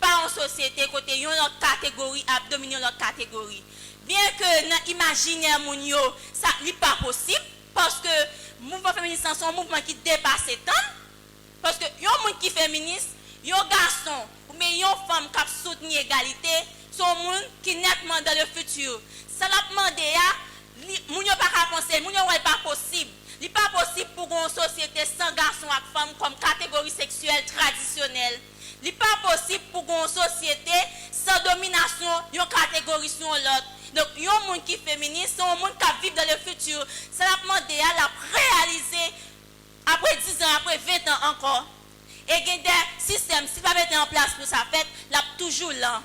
pas en société côté une autre catégorie à dominer l'autre catégorie. Bien que dans l'imaginaire moun yo, ça n'est pas possible parce que le mouvement féministe c'est un mouvement qui dépasse le temps. Parce que yon moun qui féministe, yon garçon ou bien yon femme qui soutient l'égalité, sont moun qui nettement dans le futur. Ça l'a demandé à moun yo pas penser, moun yo pas possible. Il n'est pas possible pour une société sans garçon et femme comme catégorie sexuelle traditionnelle. Il n'est pas possible pour une société sans domination d'une catégorie sur l'autre. Donc, il y a un monde qui est féministe, c'est un monde qui vit dans le futur. Ça l'a demandé à la réaliser après 10 ans, après 20 ans encore. Et il y a des systèmes, si pas mettre en place pour ça, fait, là, toujours là.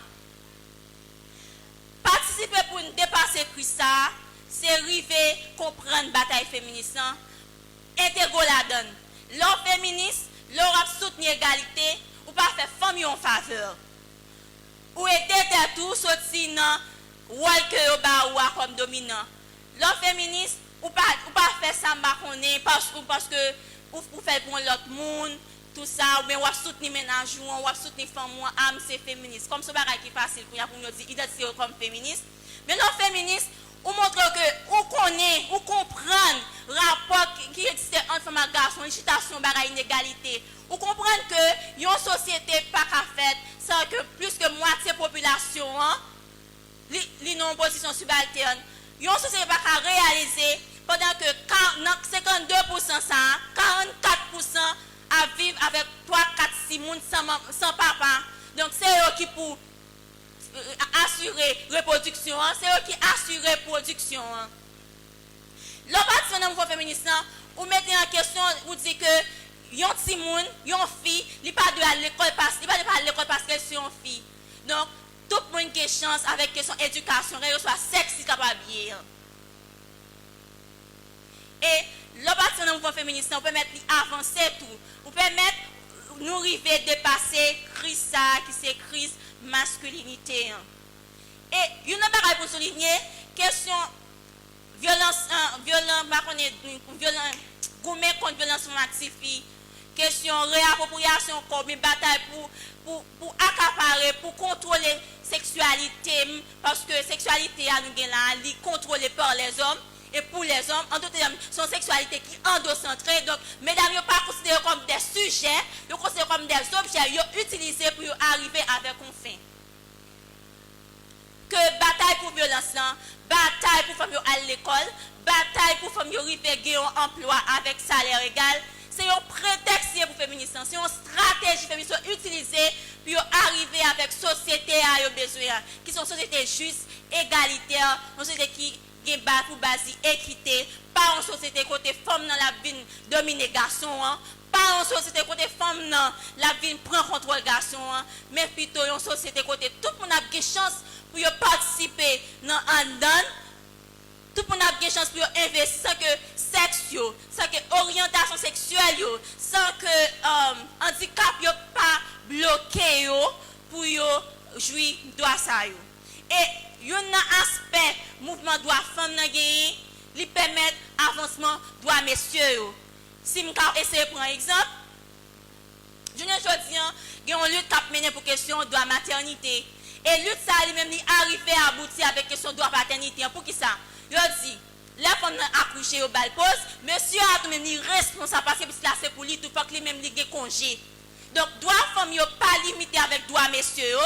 Participer pour nous dépasser ça, c'est arriver comprendre la bataille féministe, intégrer la donne. L'homme féministe, l'Europe soutient l'égalité, ou pas faire femme en faveur. Ou aider tout sortir dans rôle que ou comme dominant. L'homme féministe, ou pas faire ça parce que ou faire pour l'autre monde, tout ça, ou bien ou soutenir ménage, ou soutenir femme, âme, c'est féministe. Comme ce bagage qui est facile pour nous dire identifier comme féministe. Mais l'homme féministe, ou montre que ou connaît, ou comprendre rapport qui existe entre femmes et garçons, une situation de inégalité. Ou comprendre que une société pas qu'à faire sans que plus que moitié population li non position subalterne. Une société pas qu'à réaliser pendant que 52% ça, 44% à vivre avec 3, 4, 6 personnes sans papa. Donc c'est eux qui pour assurer reproduction, c'est eux qui assurent production. L'opposition dans le mouvement féministe, vous mettez en question, vous dites que yon petit moun, yon fille, il pas de à l'école parce qu'elle est une fille. Donc tout le monde qui a chance avec question éducation, il soit sexy capable bien. Et l'opposition dans le mouvement féministe, vous permet d'avancer tout, vous permet nous arriver dépasser crise ça qui c'est crise masculinité. Et une autre pour souligner question violence gourmet contre violence traumatique, question réappropriation comme une bataille pour accaparer, pour contrôler sexualité parce que sexualité à nous là est contrôlée par les hommes. Et pour les hommes, en d'autres termes, son sexualité qui est endocentrée. Donc, mesdames, ne sont pas considérées comme des sujets, ils sont considérés comme des objets, ils sont utilisés pour arriver avec un fin. Que bataille pour violence, bataille pour femmes à l'école, bataille pour femmes arriver à un emploi avec salaire égal, c'est un prétexte pour féminisme, c'est une stratégie féministe utilisée pour arriver avec société à besoin, qui sont sociétés justes, égalitaires, une société qui pour base équité, pas en société côté femme dans la vie dominer garçon, pas en société côté femme dans la vie prend contrôle garçon, mais plutôt en société côté tout le monde a une chance pour participer dans un don, tout le monde a une chance pour investir sans que sexe, sans que orientation sexuelle, sans que handicap yo pas bloqué pour jouir droit ça. Et il y a un aspect mouvement droit femme qui permet avancement droit messieurs. Si je essayer pour un exemple, je ne dis il y a une lutte qui menée pour question de droit maternité. Et lutte ça lui-même arrivé à aboutir avec question de droit paternité. Pour qui ça? Il dit la femme accouché au bal pose, monsieur a tout même responsable parce que là c'est pour lui tout faut que lui-même lui congé. Donc droit femme n'est pas limité avec droit messieurs.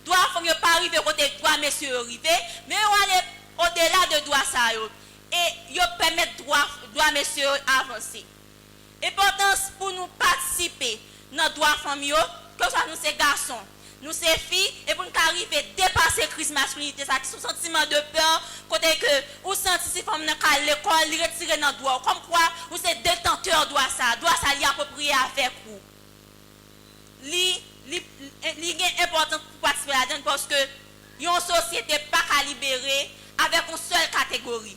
Droit femme n'est pas arrivé côté droit messieurs arrivé, mais on aller au-delà de droit ça et yo permettre droit messieurs avancer. Importance pour nous participer dans droit femme que ce soit nous ces garçons, nous ces filles et pour nous arriver à dépasser la crise masculinité ça qui sont sentiment de peur côté que ou senti si femme dans l'école retirer dans droit comme quoi ou c'est détenteur droit ça li approprié avec vous. Li est important pour participer là-dedans parce que une société pas qu'à libérer avec une seule catégorie.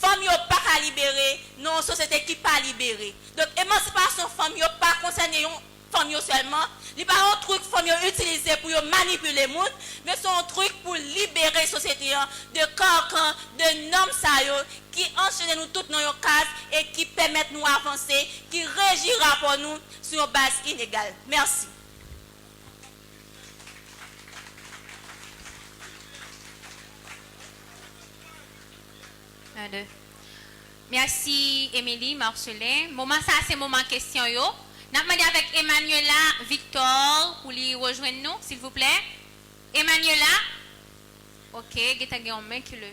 Femmes n'ont pas qu'à libérer, non une société qui pas libérée. Donc émancipation femme n'ont pas concerné femmes seulement. Il pas un truc femmes utilisé pour manipuler le monde, mais c'est un truc pour libérer la société de carcan, de normes qui enchaînent nous toutes dans nos cases et qui permettent nous avancer, qui régira pour nous sur une base inégale. Merci. Un, deux. Merci, Émilie, Marcelin. Moment ça, c'est moment question, yo. N'a demandé avec Emmanuela, Victor, pour lui rejoindre nous, s'il vous plaît. Emmanuela. Ok, get a main qui le.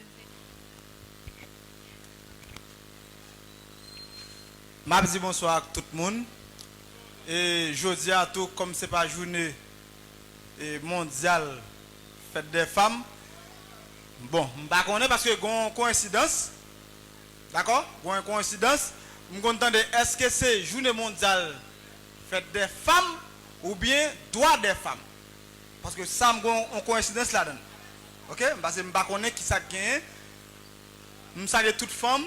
Je dis bonsoir à tout le monde. Et je dis à tout, comme ce n'est pas journée mondiale fête des femmes. Bon, je ne connais pas parce que il y a une coïncidence. D'accord? Il y a une coïncidence. Je me content de est-ce que c'est journée mondiale fête des femmes ou bien droit des femmes? Parce que ça, il y a une coïncidence là-dedans. Ok? Parce que je ne connais pas qui ça gagne. Je salue toutes les femmes.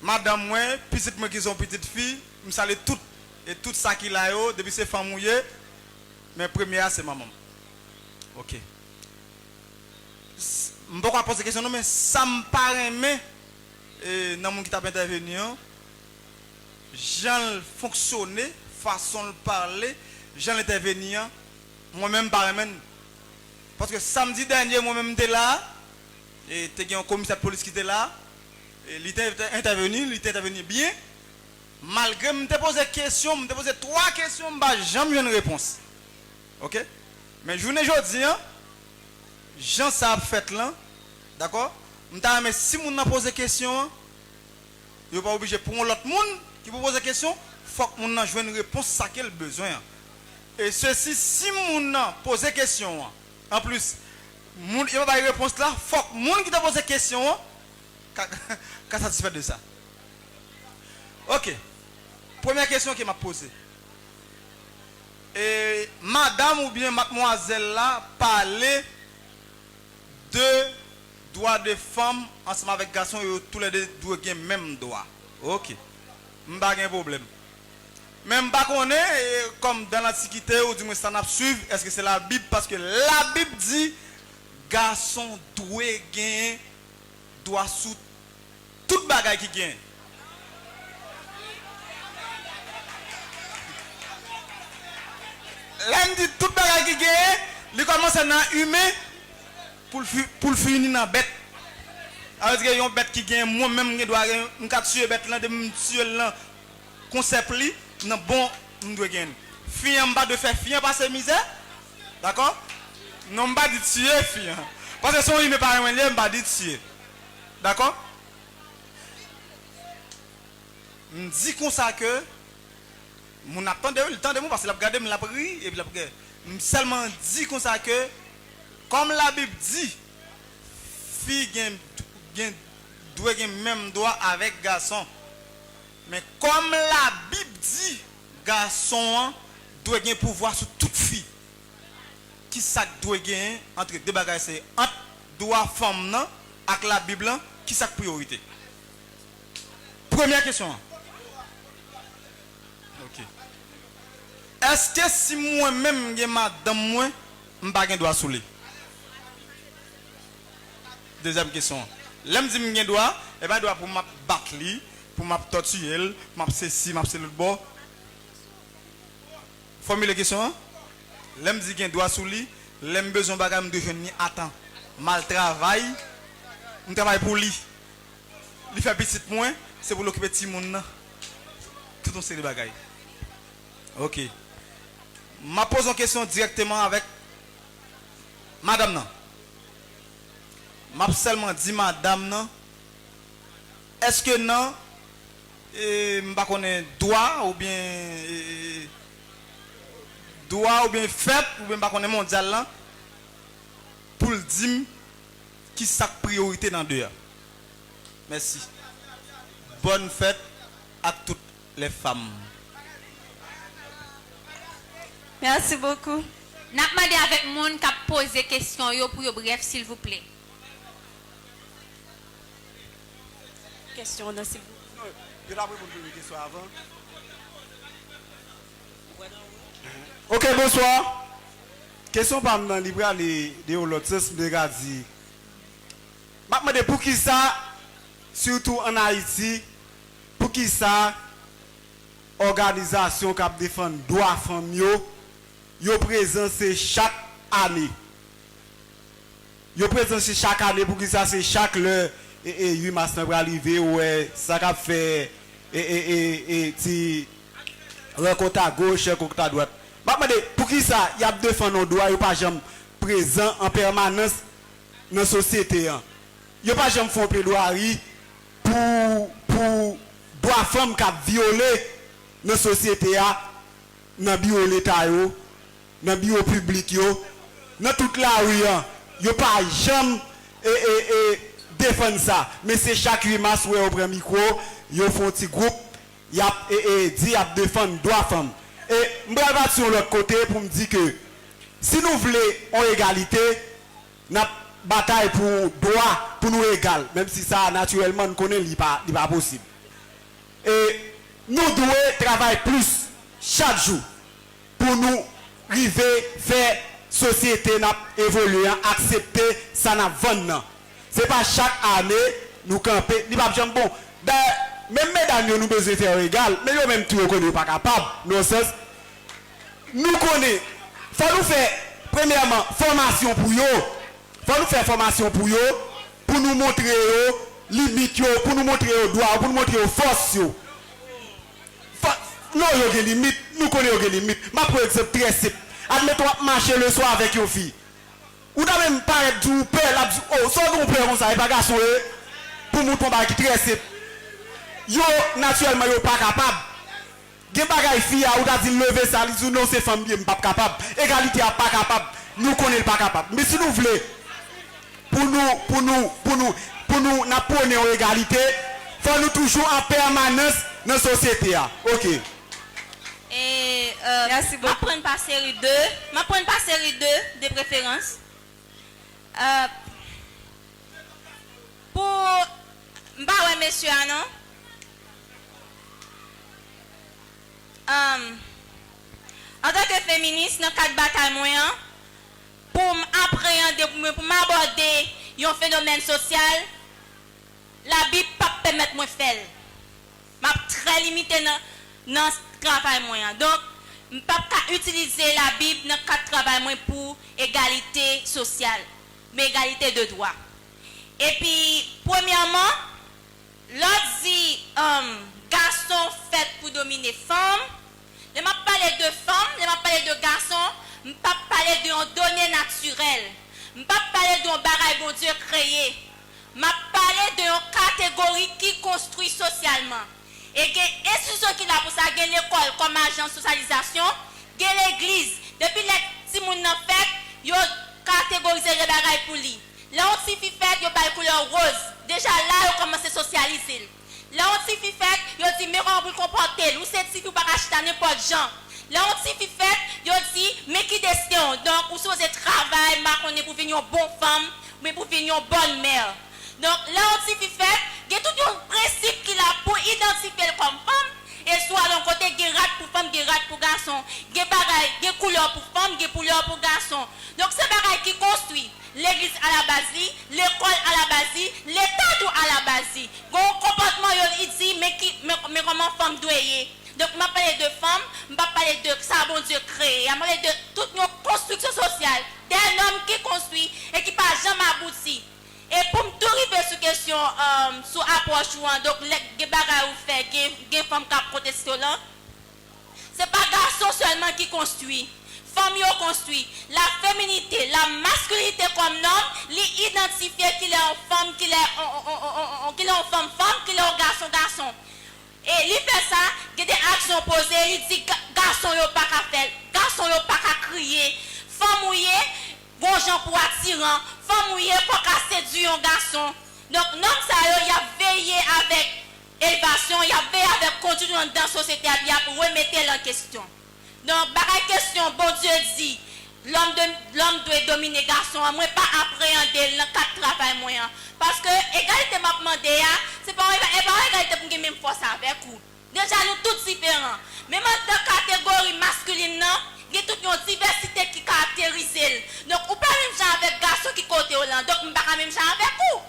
Madame, moi, petite moi qui sont petites filles, je salue toutes et tout ça qui là depuis ces femmes mouillées. Mais première c'est maman. OK. Je ne peux pas poser la question, mais ça me paraît mais dans mon qui t'a intervenu, j'en fonctionner, façon de parler, j'en intervenir, moi-même paraît même. Parce que samedi dernier, moi-même j'étais là, et il y a un commissaire de police qui était là. Il était intervenu bien. Malgré que je me posé des questions, je me posé 3 questions, je n'ai jamais eu une réponse. Ok? Mais je ne dis pas, Jean ça a fait là. D'accord? Mais si vous avez posé des questions, vous n'êtes pas obligé pour l'autre monde qui vous pose des questions, il faut que vous ayez une réponse à ce qu'il a besoin. Et ceci, si vous avez posé des questions, en plus, il n'y a pas de réponse là, il faut que les gens qui ont posé des questions, qu'à satisfait de ça. Ok. Première question qu'il m'a posée. Et madame ou bien mademoiselle là parlait de droits de femmes ensemble avec garçons et tous les deux doivent avoir même droit. Ok. Pas de problème. Même pas qu'on est comme dans l'Antiquité ou du moins ça n'a suivre, est-ce que c'est la Bible? Parce que la Bible dit garçon doit gagner doit sous toute bagaille qui gagne. L'homme dit toute bagaille qui gagne, il commence à être humain pour finir dans bête. Alors il y a une bête qui gagne, moi-même je dois tuer bête là, de me tuer là, concept li, non bon, je dois gagner. Fille en bas de faire fille passer misère, d'accord? Non pas de tuer fille, parce que son il me parle un pas de tuer. D'accord? Je dis comme ça que mon attendez le temps de moi parce que la regarder me la pris et puis la regarder. Seulement dit comme ça que comme la Bible dit fille doit avoir même droit avec garçon. Mais comme la Bible dit garçon doit avoir pouvoir sur toute fille. Qui ça doit gagner entre deux bagages c'est entre droit femme avec la Bible qui ça priorité? Première question. OK. Est-ce que si moi-même j'ai madame moi, je n'ai pas de droit sous lui? Deuxième question. L'aime dit que j'ai droit, et bien droit pour m'a battre lui, pour m'a torturer, m'a ceci, m'a l'autre bord. Formule la question. L'aime dit que j'ai droit sous lui, l'aime besoin bagage de jeune attends. Mal travail, je travaille pour lui. Il fait petit moins, c'est pour l'occuper de petit monde. Tout un série de bagailles. OK. Je pose une question directement avec madame non. Je seulement dit madame non. Est-ce que non je pas connais droit ou bien fête ou bien pas connais mondial là pour le dire qui sa priorité dans deux. Merci. Bonne fête à toutes les femmes. Merci beaucoup. N'a demandé avec monde qui a posé question yo pour yo bref s'il vous plaît. Question dans s'il vous plaît. Je vais poser une question avant. Ok, bonsoir. Question par dans le livre de Olotus de Gadi. Je me demande pour qui ça, surtout en Haïti, pour qui ça, organisation qui défend les droits des femmes, yo présent chaque année. Yo présent chaque année pour qui ça, c'est chaque le et 8 mars va arriver ouais ça qu'a fait et ti rencontre à gauche rencontre à droite. M'a demandé pour qui ça y a défendre nos droits, y pas jamais présent en permanence dans la société. Y pas jamais font plaidoirie pour droit femme qui a violé dans la société dans bio l'état yo, dans bio public yo, dans toute la rue y pas jamais défendre ça. Mais c'est chaque 8 mars où on prend micro, yo font petit groupe, y a dit à défendre droit femme. Et je vais sur l'autre côté pour me dire que si nous voulons en égalité, nous bataille pour droit pour nous égal, même si ça naturellement nous connaissons, ce n'est pas possible. Et nous devons travailler plus chaque jour pour nous arriver faire société évoluer, accepter ça n'a vendu. Ce n'est pas chaque année nous camper, ce n'est pas bon. Même mesdames, nous besoin de faire égal, mais nous même tout ne sommes pas capables. Nous connaissons. Il faut nous faire, premièrement, formation pour eux. Il faut nous faire formation pour eux, pour nous montrer les limites, pour nous montrer les droits, pour nous montrer les forces. Non, il y a des limites, nous connaissons des limites. Je prends un exemple très simple. Admettons, marcher le soir avec une fille. Ou t'as même pas du père, oh, soit qu'on père comme ça, et pas garçon, pour nous tomber qui très simple. Yo, naturellement, yo pas capable. Gen bagay fille ou t'as dit lever ça, dit non c'est femme bien pas capable. Égalité a pas capable. Nous connaissons pas capable. Mais si nous voulons pour nous n'apprendre en égalité, faut nous toujours en permanence dans la société. OK. Et Merci beaucoup. m'apprendre par série 2, m'apprendre par série 2 de préférence. Pour ouais messieurs non. En tant que féministe, dans 4 batailles moyens, pour m'appréhender, pour m'aborder un phénomène social, la Bible ne peut pas permettre moi de faire. Je suis très limité dans ce travail moyen. Donc, je ne peux pas utiliser la Bible dans 4 travail moyens pour égalité sociale, mais égalité de droit. Et puis, premièrement, l'autre dit garçon fait pour dominer femme. Je ne vais pas parler de femme, je ne vais pas parler de garçon, je ne vais pas parler d'un donné naturel. Je ne vais pas parler d'un bagage bon Dieu créé. Je vais parler d'une catégorie qui construit socialement. Et que l'institution qui est là pour ça, il y a l'école comme agent de socialisation, il y a l'église. Depuis les petits gens fait, il y a catégorisé les bagages pour lui. Là, on s'y fait, il y a la couleur rose. Déjà là, on commence à socialiser. Là, on s'y fait, il dit, mais on peut comporter. Ou c'est si vous ne pouvez pas acheter n'importe gens. Là, on s'y fait, il dit, mais qui décision. Donc, vous avez travail, on est pour venir une bonne femme, mais pour venir une bonne mère. Donc, là, on s'y fait, il y a tout un principe qu'il a pour identifier comme femme. Et soit d'un côté, il y a rat pour femme, il y a rat pour garçon. Il y a couleur pour femme, il y a couleur pour garçon. Donc, c'est pareil qui construit. L'église à la base, l'école à la base, l'état tout à la base. Bon comportement, il dit, mais comment femme doit y. Donc, je vais parler de femme, je vais parler de ça, bon Dieu créé. Je vais parler de toute notre construction sociale. D'un homme qui construit et qui n'a jamais abouti. Et pour me arriver sur question, sur approche, donc, les bagages ou fait, les femmes qui protestent là, ce n'est pas garçon seulement qui construit. Femme yo construit la féminité, la masculinité comme homme, li identifier qu'il est en femme, qu'il est en femme, qu'il est en garçon. Et il fait ça, il y a des actions posées, il dit garçon yo pas qu'à faire, garçon yo pas qu'à crier, femme mouillée, bon gens pour attirant, femme mouillée pas qu'à séduire un garçon. Donc non ça yo y a veillé avec élévation, il y a veillé avec conduite dans la société pour remettre en question. Donc, par la question, bon Dieu dit, l'homme doit dominer les garçons, moi pas appréhender le cadre de travail moyen. Parce que égalité m'a demandé, c'est pas égalité pour même force avec vous. Déjà, nous tous différents. Même dans la catégorie masculine, il y a toute une diversité qui caractérise. Donc, ou pas même gens avec garçons qui côté Hollande, donc, pas même gens avec vous.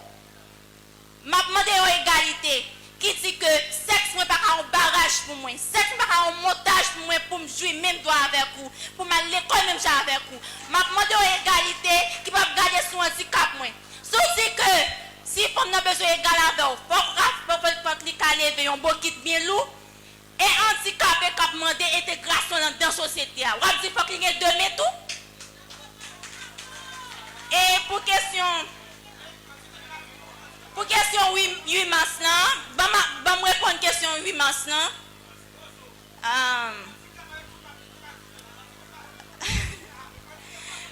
M'a demandé une égalité. Qui dit que sexe n'est pas un barrage pour moi, sexe n'est pas un montage pour moi pour me jouer même droit avec vous, pour m'aller à l'école même avec vous. Je demande une égalité qui va garder son handicap. Si vous dites que Si femme n'a besoin égal avec faut qu'il lever un beau kit bien lourd et handicapé qui a demandé intégration dans la société. On dit faut qu'il y ait 2 mètres tout. Et pour question 8 mars là, bah me répondre question 8 mars là.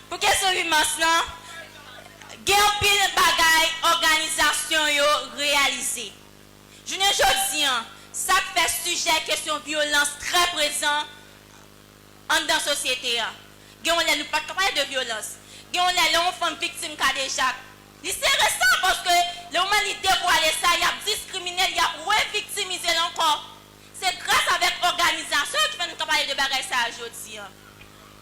Pour question 8 mars là, il y a un pile bagay organisation yo réalisé. Je ne dis ça fait sujet question violence très présent dans la société. Il y a pas de violence. Il y a une femme victime qui a déjà. C'est récent parce que l'humanité dévoile ça, il y a discriminé, il y a re-victimisé encore. C'est grâce avec l'organisation qui fait nous parler de bagaille ça aujourd'hui.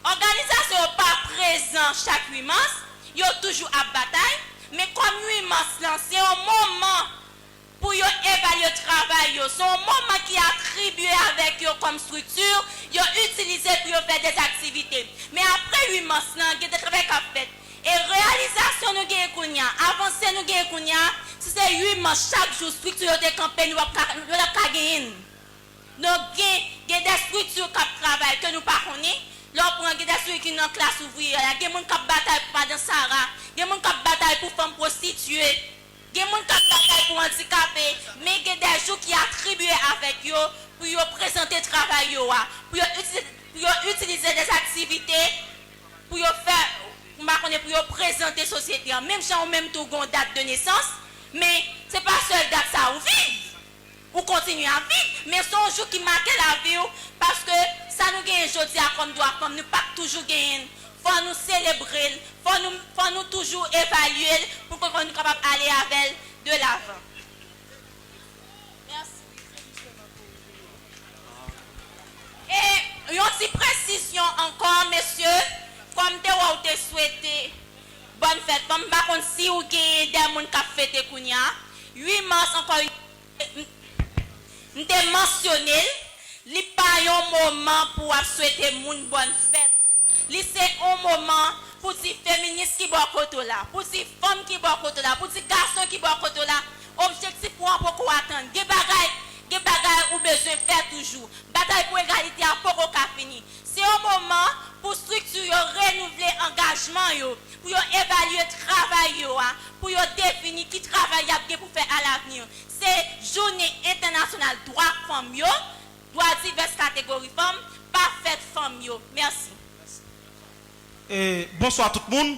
L'organisation n'est pas présente chaque 8 mars, il y a toujours à bataille, mais comme 8 mars, c'est un moment pour évaluer le travail, c'est un moment qui est attribué avec eux comme structure, ils ont utilisé pour faire des activités. Mais après 8 mars, il y a des travaux qui ont fait. Et réalisation nous gagnons, avancer nous gagnons, si c'est 8 mars, chaque jour, structure de campagne, nous avons gagné. Nous avons des structures qui travaillent que nous ne connaissons pas. Là, on prend des structures qui sont dans la classe ouvrière. Il y a des gens qui bataillent pour dans Sahara. Il y a des gens qui bataillent pour femmes prostituées. Il y a des gens qui bataillent pour handicapés. Mais il y a des gens qui sont attribués avec eux pour présenter le travail, pour utiliser des activités, pour présenter la société. Même si on même tout une date de naissance, mais ce n'est pas seule date ça ou vivre. Ou continuer à vivre, mais c'est un jour qui marque la vie parce que ça nous gagne aujourd'hui comme droit, comme nous pas toujours gagner. Il faut nous célébrer, il faut nous toujours évaluer pour qu'on soit capable d'aller avec de l'avant. Merci. Et une petite précision encore, messieurs, comme vous avez souhaité, bonne fête. Comme si vous avez des gens qui ont fêté 8 mars encore une. Nous avons mentionné, il n'y a pas un moment pour souhaiter une bonne fête. C'est un moment pour les féministes qui sont là, pour les femmes qui sont là, pour les garçons qui sont là. Objectif pour un peu attendre. Des bagailles ou besoin de faire toujours. Bataille pour égalité à pas fini. C'est un moment pour structurer, renouveler l'engagement, pour évaluer le travail, pour définir qui travail pour faire à l'avenir. C'est journée internationale droit femmes, droit diverses catégories femmes, parfaite femmes. Merci. Et bonsoir tout le monde.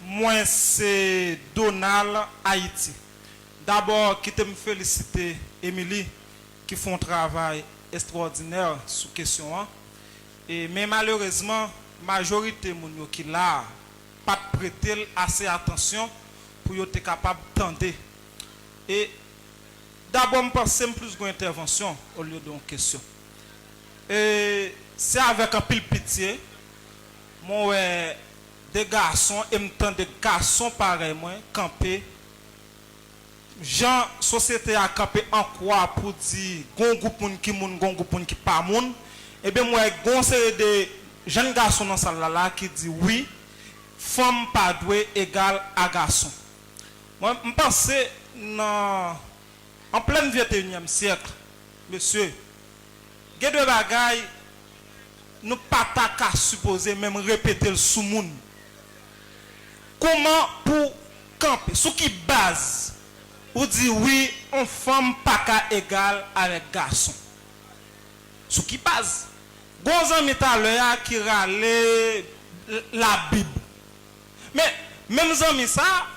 Moi c'est Donald Haïti. D'abord, qui te me féliciter Émilie qui font un travail extraordinaire sur question. Mais malheureusement, la majorité de gens qui là pas prêter assez attention pour être capable d'entendre. Et d'abord, je pense que plus une intervention au lieu d'une question. Et c'est avec un pile pitié, moi, des garçons, et des garçons pareils, moi, camper. Jean, société a campé en quoi pour dire, gon groupe qui moun, gon groupe qui pas moun. Et bien, moi, gon c'est des jeunes garçons dans salle là qui dit oui, femme pas douée égale à garçon. Moi, je pense en plein 21e siècle, monsieur, il y a des bagailles, nous pas qu'à supposer même répéter le sous-monde. Comment pour camper, sous qui base, ou dit oui, une femme pas qu'à égale avec garçon. Sous qui base? Gonzan Mitalea qui râle la Bible. Mais même amis ça,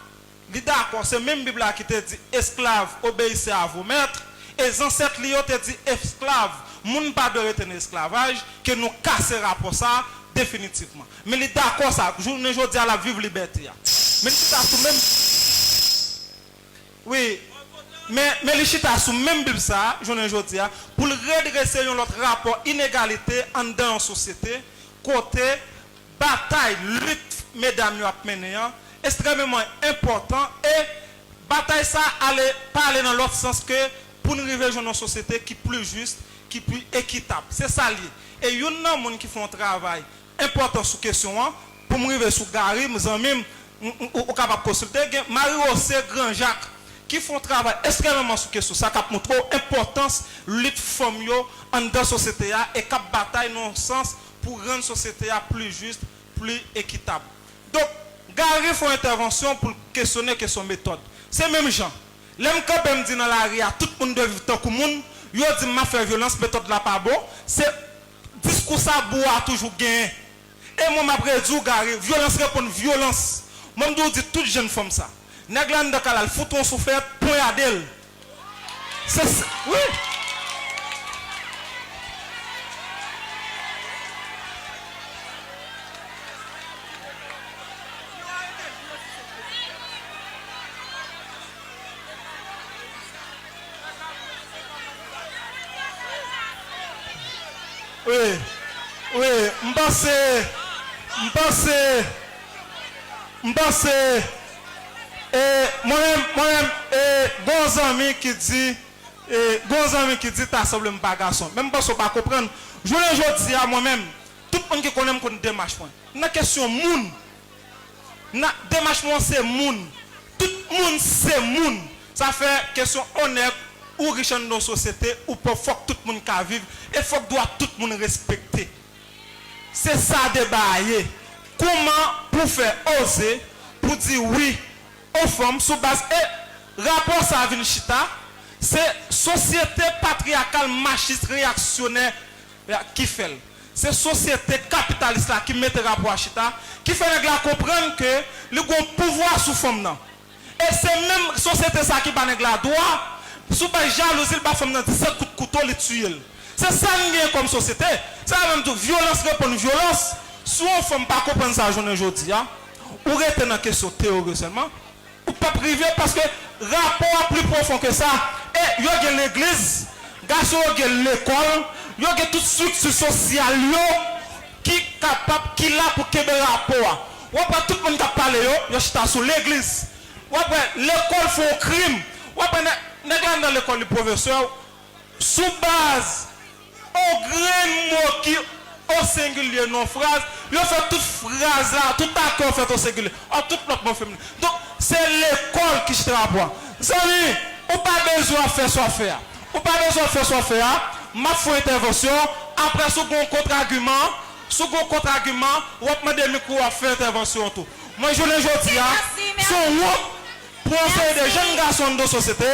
d'accord, c'est même Bible qui te dit esclave, obéissez à vos maîtres. Et les ancêtres li te dit esclave, moun pas de retenir esclavage, que nous cassera pour ça définitivement. Mais les d'accord ça, journée aujourd'hui à la vive liberté. Mais c'est sous même. Oui. Mais les chita sous même Bible ça, journée aujourd'hui pour redresser notre rapport inégalité en dans la société côté bataille lutte mesdames yo mené extrêmement important et bataille ça aller parler dans l'autre sens que pour nous arriver dans une société qui plus juste, qui plus équitable. C'est ça lié. Et il y a des gens qui font un travail important sur question pour nous arriver sur Gary, mes amis ou capable de consulter, Marie-José Grand Jacques, qui font un travail extrêmement sur question. Ça cap montre l'importance lutte femme en dans la société et cap bataille dans le sens pour rendre la société plus juste, plus équitable. Donc, Gary fait une intervention pour questionner son méthode. C'est même gens. L'aime quand même dit dans la rue, tout le monde doit vivre tant que le monde, il dit m'a fait violence, méthode là pas bon. C'est discours ça boit toujours gagné. Et moi m'après dit Gary, violence répond violence. Moi je dis toute jeune femme ça. Nèglan de Kalal, fouton souffert, point à d'elle. C'est oui. Oui, m'passe, moi-même, bon ami qui dit, t'as semblé m'pas garçon. Même pas pas comprendre. Je le dis à moi-même, tout le monde qui connaît me démarche point. La question moun, la démarche c'est moun. Tout le monde c'est moun. Ça fait question honnête ou riche dans nos sociétés ou pas faut que tout le monde qui vivre et faut que doit tout le monde respecter. C'est ça débat. Comment pour faire oser pour dire oui aux femmes sous base et rapport ça à Vinchita, c'est société patriarcale machiste réactionnaire qui fait. C'est société capitaliste là qui met rapport à Chita qui fait les gars comprendre que le gros pouvoir sous femme non. Et c'est même société ça qui bat les gars droit sous base jalousie le bas femme dans 17 coups de couteau les tuer. C'est ça nous comme société. Ça même tout violence répond violence. Si on ne fait pas comprendre ça aujourd'hui, ou rester dans la question théorique seulement, ou pas privé parce que rapport plus profond que ça, et il y a l'église, il y a l'école, il y a toute structure sociale qui est capable, qui est là pour qu'il y ait un rapport. Ou pas tout le monde qui parle, il y a sur l'église. Ou pas l'école fait un crime. Ou pas dans l'école du professeur, sous base, au grand mot qui au singulier non phrase, il fait toute phrase là, tout accord fait au singulier, tout bloquement féminin. Donc c'est l'école qui se travaille. Zami, ou pas besoin de faire soit faire. Ou pas besoin de faire soit faire. Ma foi intervention, après ce bon contre-argument, ou pas de micro à faire intervention tout. Moi je le dis son pour faire des jeunes garçons de société,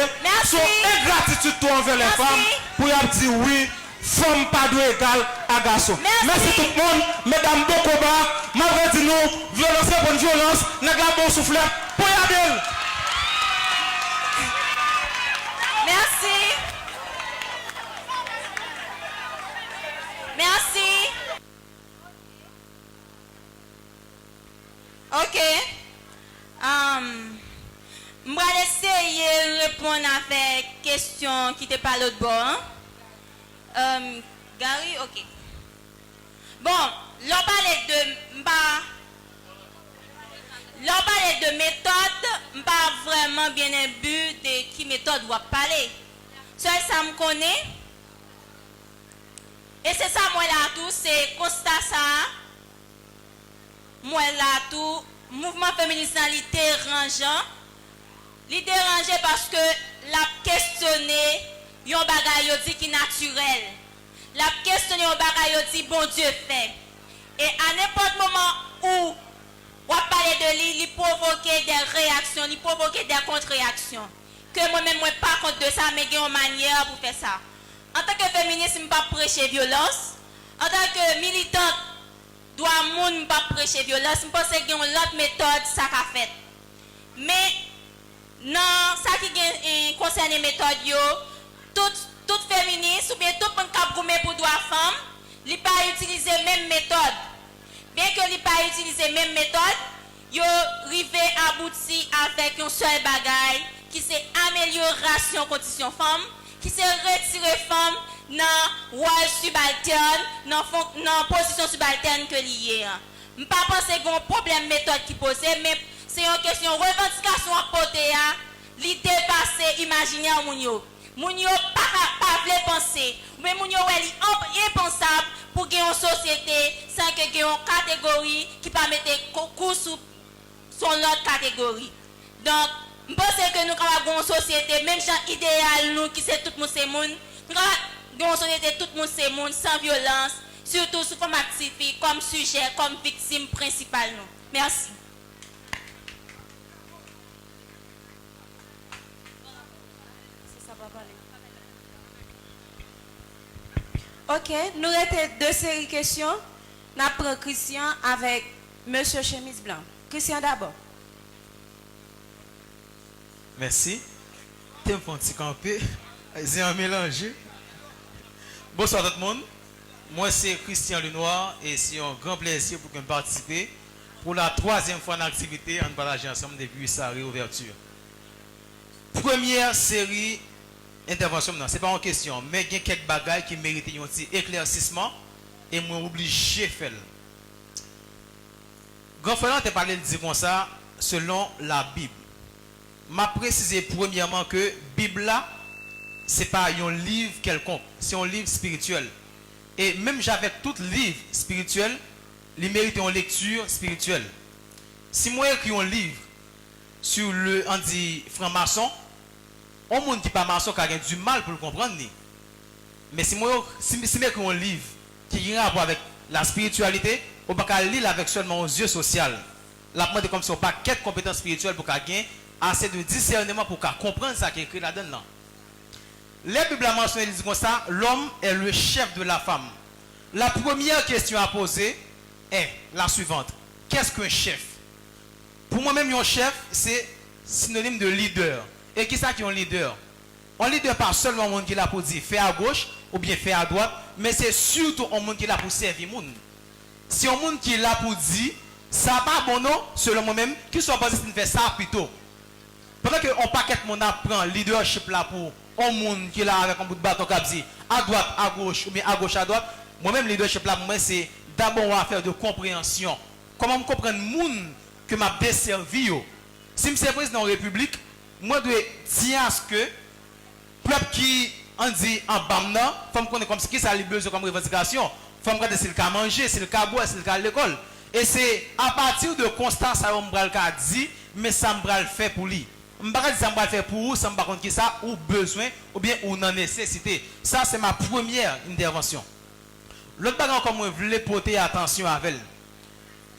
son ingratitude envers les femmes pour dire oui. Femme pas de égal à garçon. Merci tout le monde, mesdames Bokoba, malgré dit nous, violence pour violence, n'a pas bon souffle, pour y aller. Merci. Merci. Ok. Je vais essayer de répondre à des questions qui te parlent de bord. Gary, ok. Bon, l'on parlait de méthode, pas vraiment bien un but de qui méthode doit parler. Seul ça me connaît. Et c'est ça, moi là tout, c'est constat ça. Moi là tout, mouvement féministe il dérangeant. Il dérangeait parce que la questionner. Yon bagay yo dit qui naturel. La question yon bagay yo dit bon Dieu fait. Et à n'importe moment où on parle de lui, il provoque des réactions, il provoque des contre-réactions. Que moi-même, moi pas contre de ça, mais il y a une manière pour faire ça. En tant que féministe, je ne pas prêcher violence. En tant que militante, doit moun pas prêcher violence. Je pense qu'il y a une autre méthode ça qu'a fait. Mais non, ça qui concerne les méthodes yo. Tout féministe ou bien tout le monde qui a gommé pour droit femme, il pas utiliser même méthode. Bien que il pas utiliser même méthode, yo rivé abouti avec un seul bagaille qui c'est amélioration condition femme, qui c'est retirer femme dans rôle subalterne, dans position subalterne que lié. Je pas penser qu'il y a un problème méthode qui pose, mais c'est une question revendication à porter l'idée dépasse imaginaire moun yo. Moun yo pas vle penser, mais moun yo est impensable pour gagner une société sans que gagner une catégorie qui pas mettre coup sont l'autre catégorie. Donc, je pense que nous avons une société, même genre idéal, nous qui c'est tout le monde, c'est monde, nous avons une société, tout le monde, c'est monde, sans violence, surtout sous forme active, comme sujet, comme victime principale. Nous. Merci. Ok, nous avons deux séries de questions. Nous prenons Christian avec Monsieur Chemise Blanc. Christian d'abord. Merci. T'es un petit campé. C'est un mélange. Bonsoir tout le monde. Moi c'est Christian Lenoir et c'est un grand plaisir pour me participer pour la 3e fois en activité en partageant ensemble depuis sa réouverture. Première série intervention, ce n'est pas en question, mais il y a quelques bagages qui méritent un petit éclaircissement et moi obligé de faire. Grand frère, tu as parlé de dire comme ça selon la Bible. M'a précisé premièrement que la Bible là, ce n'est pas un livre quelconque, c'est un livre spirituel. Et même avec tout livre spirituel, il mérite une lecture spirituelle. Si moi écris un livre sur le franc-maçon, on monde qui pas maçon qui a du mal pour le comprendre. Mais si moi écris un livre qui a rapport avec la spiritualité, on ne peut pas lire avec seulement aux yeux sociaux. La demande est comme si on n'a pas quelques compétences spirituelles pour gagner assez de discernement pour comprendre ça qui est écrit là-dedans. La Bible a mentionné comme ça, l'homme est le chef de la femme. La première question à poser est la suivante. Qu'est-ce qu'un chef? Pour moi-même, un chef, c'est synonyme de leader. Et qui est-ce qui est un leader? Un leader pas seulement un monde qui est là pour dire faire à gauche ou bien faire à droite, mais c'est surtout un monde qui est là pour servir le monde. Si un monde qui est là pour dire, ça pas bon non, selon moi-même, qui soit basé sur faire ça plutôt. Pendant que on paquet mon apprend leadership là pour un monde qui est là avec un bout de bâton qui dit à droite, à gauche ou bien à gauche, à droite, moi-même leadership là, moi c'est d'abord une affaire de compréhension. Comment me comprendre le monde que m'a desservi. Si je suis président de la République, moi je dois dire à ce que peuple qui en dit en bamna, faut me connaître comme ce qui ça a besoin comme revendication, faut me regarder si le cas manger, si le cas boire, si le cas l'école. Et c'est à partir de constat ça on me dit, mais ça me fait pour lui. Je ne sais pas si ça me fait pour vous, ça me contre qui ça ou besoin ou bien ou non nécessité. Ça c'est ma première intervention. L'autre bagage comme je voulais porter attention avec elle.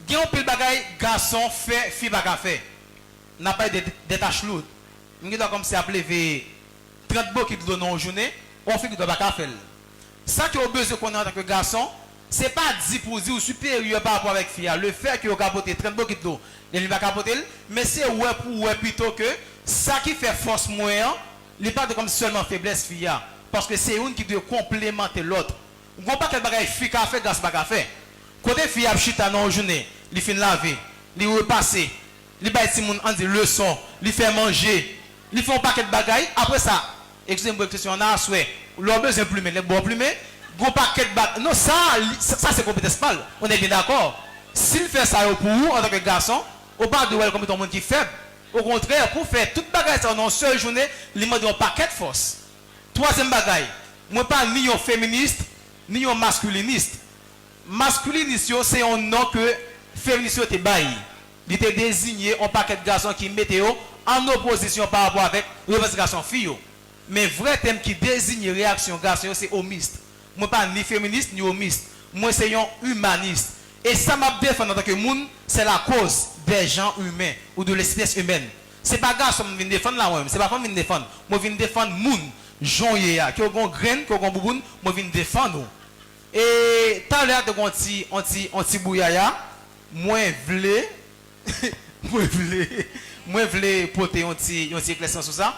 Il y a un peu de bagaille garçon fait, fille baga fait. N'a pas de tâches lourdes. On doit comme si appeler 30 beaux qui donnent en journée, on fait que doit pas faire. Ça qui a besoin qu'on a en tant que garçon, c'est pas 10 pour 10 ou supérieur par rapport avec fille. Le fait que vous capoter 30 beaux qui donnent, il va capoter, mais c'est ouais pour ouais plutôt que ça qui fait force moyen, il n'est pas comme seulement faiblesse fille parce que c'est une qui doit complémenter l'autre. On ne pas quel bagage fille a fait grâce à fait. Côté fille a chita dans la journée, il fait laver, il repasse, il baille si moun en dit leçon, il fait manger, il fait un paquet de bagailles. Après ça, excusez-moi question, on a souhait, l'on besoin plumer, les bon plumer, gros paquet de bagages. Non, ça c'est compétence mal. On est bien d'accord. S'il fait ça pour vous en tant que garçon, au pas de comme un monde qui est faible. Au contraire, pour faire toute bagaille en une seule journée, il m'a donné un paquet de force. Troisième bagaille, moi pas ni un féministe, ni un masculiniste. Masculiniste, c'est un nom que féministe était bailli. Il était désigné un paquet de garçons qui mettaient en opposition par rapport avec revendication fille. Mais vrai thème qui désigne réaction garçon, c'est homiste. Moi pas ni féministe ni homiste. Moi c'est un humaniste. Et ça m'a défendu en tant que monde, c'est la cause des gens humains ou de l'espèce humaine. C'est pas garçon qui vient défendre là même, c'est pas femme qui vient défendre. Moi je viens défendre monde, gens qui ont une graine, qui ont une bouboune, moi je viens défendre. Et tout à l'heure de anti bouyaya, moi voulais porter un petit éclaircissement sur ça.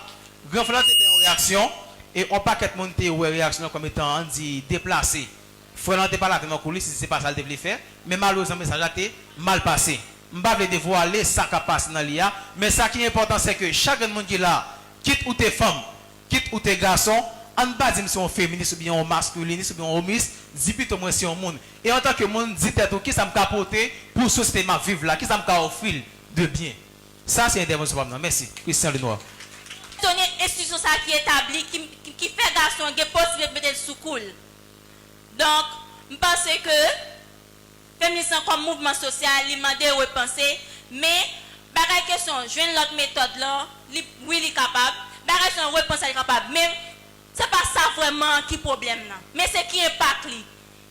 Grand frère fait une réaction et on paquet de monde une réaction comme étant déplacé. Frère n'était pas là dans la coulisse, c'est pas ça qu'il devait faire, mais malheureusement ça a été mal passé. Je ne vais pas dévoiler ça qui passe dans l'IA, mais ça qui est important c'est que chaque monde qui est là, quitte ou t'es femme, quitte ou t'es garçon, on ne peut pas dire si on est féministe ou bien on masculiniste ou bien on homiste, dis plutôt moi si on monde. Et en tant que monde, dit qui ça me capoter pour la société ma vivre là, qui ça me offrir de bien. Ça c'est une intervention. Merci. Christian Lenoir. Donner institution ça qui est établie, qui fait garçon, qui est possible de mettre sous cool. Donc, je pense que féminisme comme mouvement social, il m'a dit repenser, mais Bagay question, joindre l'autre méthode là, oui, il est capable. Bagay son réponse elle est capable. Mais c'est pas ça vraiment qui problème là. Mais c'est qui impact lui.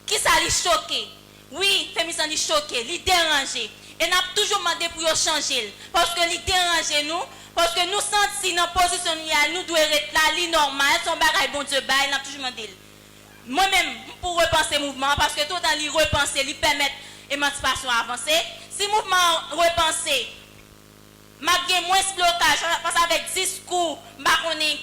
Qui ça lui choqué. Oui, féminisme lui choqué, lui dérangé. Et n'a toujours demandé pour changer parce que lui déranger nous. Parce que nous sentons dans la position nous devons être là, li normal, son bagay bon Dieu bail, n'a toujours demandé. Moi-même, pour repenser le mouvement, parce que tout le temps, lui repenser, lui permettre l'émancipation avancer. Si le mouvement repenser, m'a gagné moins de blocage, parce qu'avec discours,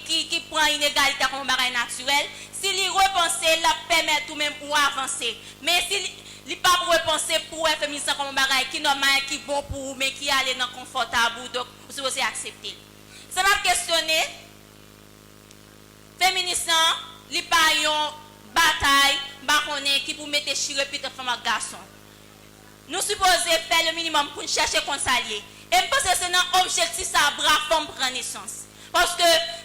qui prend une égalité comme un bagay naturel, si lui repenser, la permettre tout même pour avancer. Mais si li pas repenser pour un féminisme comme un bagay qui normal, qui bon pour vous, mais qui allait dans confortable, donc vous aussi accepter. Ça m'a questionné, féminisme, li pas yon bataille, qui pour mettre chire petite femme à garçon. Nous supposons faire le minimum pour chercher conseiller. Et je pense que c'est un objectif ça bras femme prend naissance. Parce que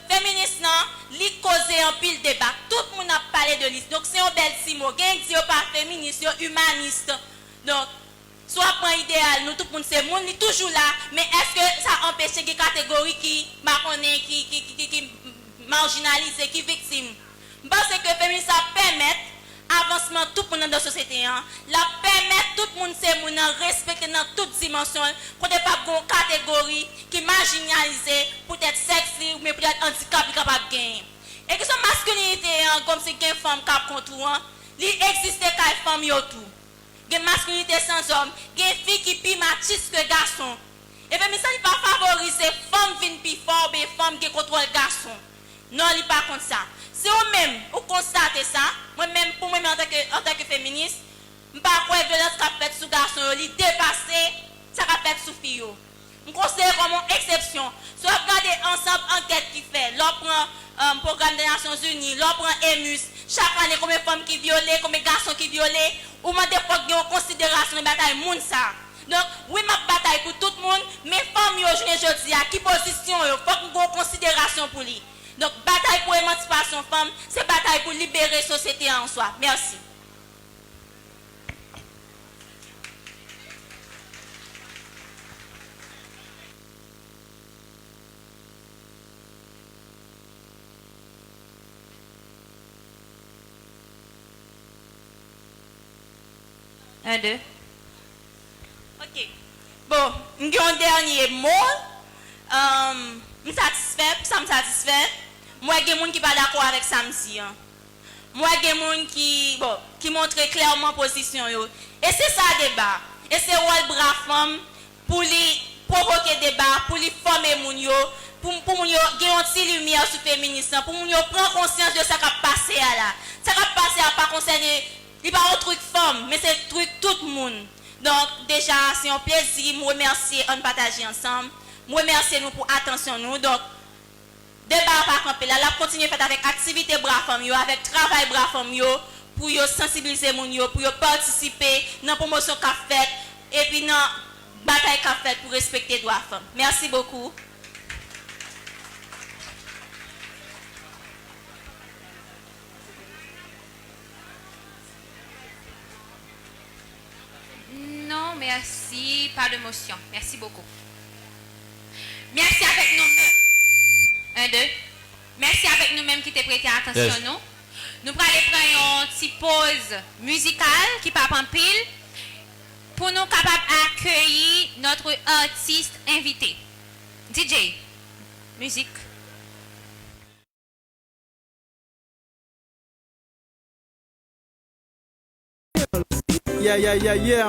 féministe li cause en pile débat. Tout le monde a parlé de lui. Donc c'est un bel mot. Gen dit pas féministe, humaniste. Donc soit point idéal, nous tout le monde c'est monde li toujours là, mais est-ce que ça empêche des catégories qui marginalisées, qui victimes? Je pense que féministe ça permet avancement tout le monde dans la société, la permettre tout le monde c'est respecter dans toutes dimensions, qu'on n'est pas une catégorie qui marginalisée, peut-être sexy mais peut-être handicapée capable de gagner. Et que cette masculinité comme si une femme qui contour, il existe qu'une femme tout. Une masculinité sans homme, une fille qui plus machiste que garçon. Et bien ça ne pas favoriser femme vient plus fort mais femme qui contrôle garçon. Non, il pas comme ça. Si vous-même, vous constatez ça, moi-même, pour moi, en tant que féministe, je ne sais pas quoi la violence qu'a fait sous garçon, il dépasse, ça qu'a fait sous fille. Je considère comme une exception. Si vous regardez ensemble l'enquête qui fait, l'on prend un programme des Nations Unies, l'on prend EMUS, chaque année, combien de femmes qui violent, combien de garçons qui violent, ou m'en dépend en considération de bataille monde ça. Donc, oui, ma bataille pour tout le monde, mais femmes, je dis, à qui position, il faut qu'on ait une considération pour lui. Donc, bataille pour l'émancipation femme, c'est bataille pour libérer la société en soi. Merci. Un, deux. Ok. Bon, un dernier mot. Je suis satisfait, ça me satisfait. Moi, il y a des gens qui ne sont pas d'accord avec ça. Moi, il y a des gens qui montrent clairement position. Et c'est ça le débat. Et c'est le bras femme pour les provoquer débat, pour les former les gens, pour les gagner une petite lumière sur le féminisme, pour les prendre conscience de ce qui a passé là. Ce qui a passé n'a pas concerné, il n'est pas un truc femme, mais c'est un truc tout le monde. Donc, déjà, c'est un plaisir de remercier, on partager ensemble. Je remercie nous pour attention nous. Donc, débat par camper là, la continuer faire avec activité bras femmes avec travail bras femmes pour sensibiliser moun yo, pour participer dans la promotion qu'a fait et puis dans la bataille qu'a fait pour respecter les droits femmes. Merci beaucoup. Non, merci, pas de motion. Merci beaucoup. Merci avec nous-mêmes. Un, deux. Merci avec nous-mêmes qui t'es prêté attention yes. Nous. Nous allons prendre une petite pause musicale qui part en pile pour nous capables d'accueillir notre artiste invité. DJ, musique.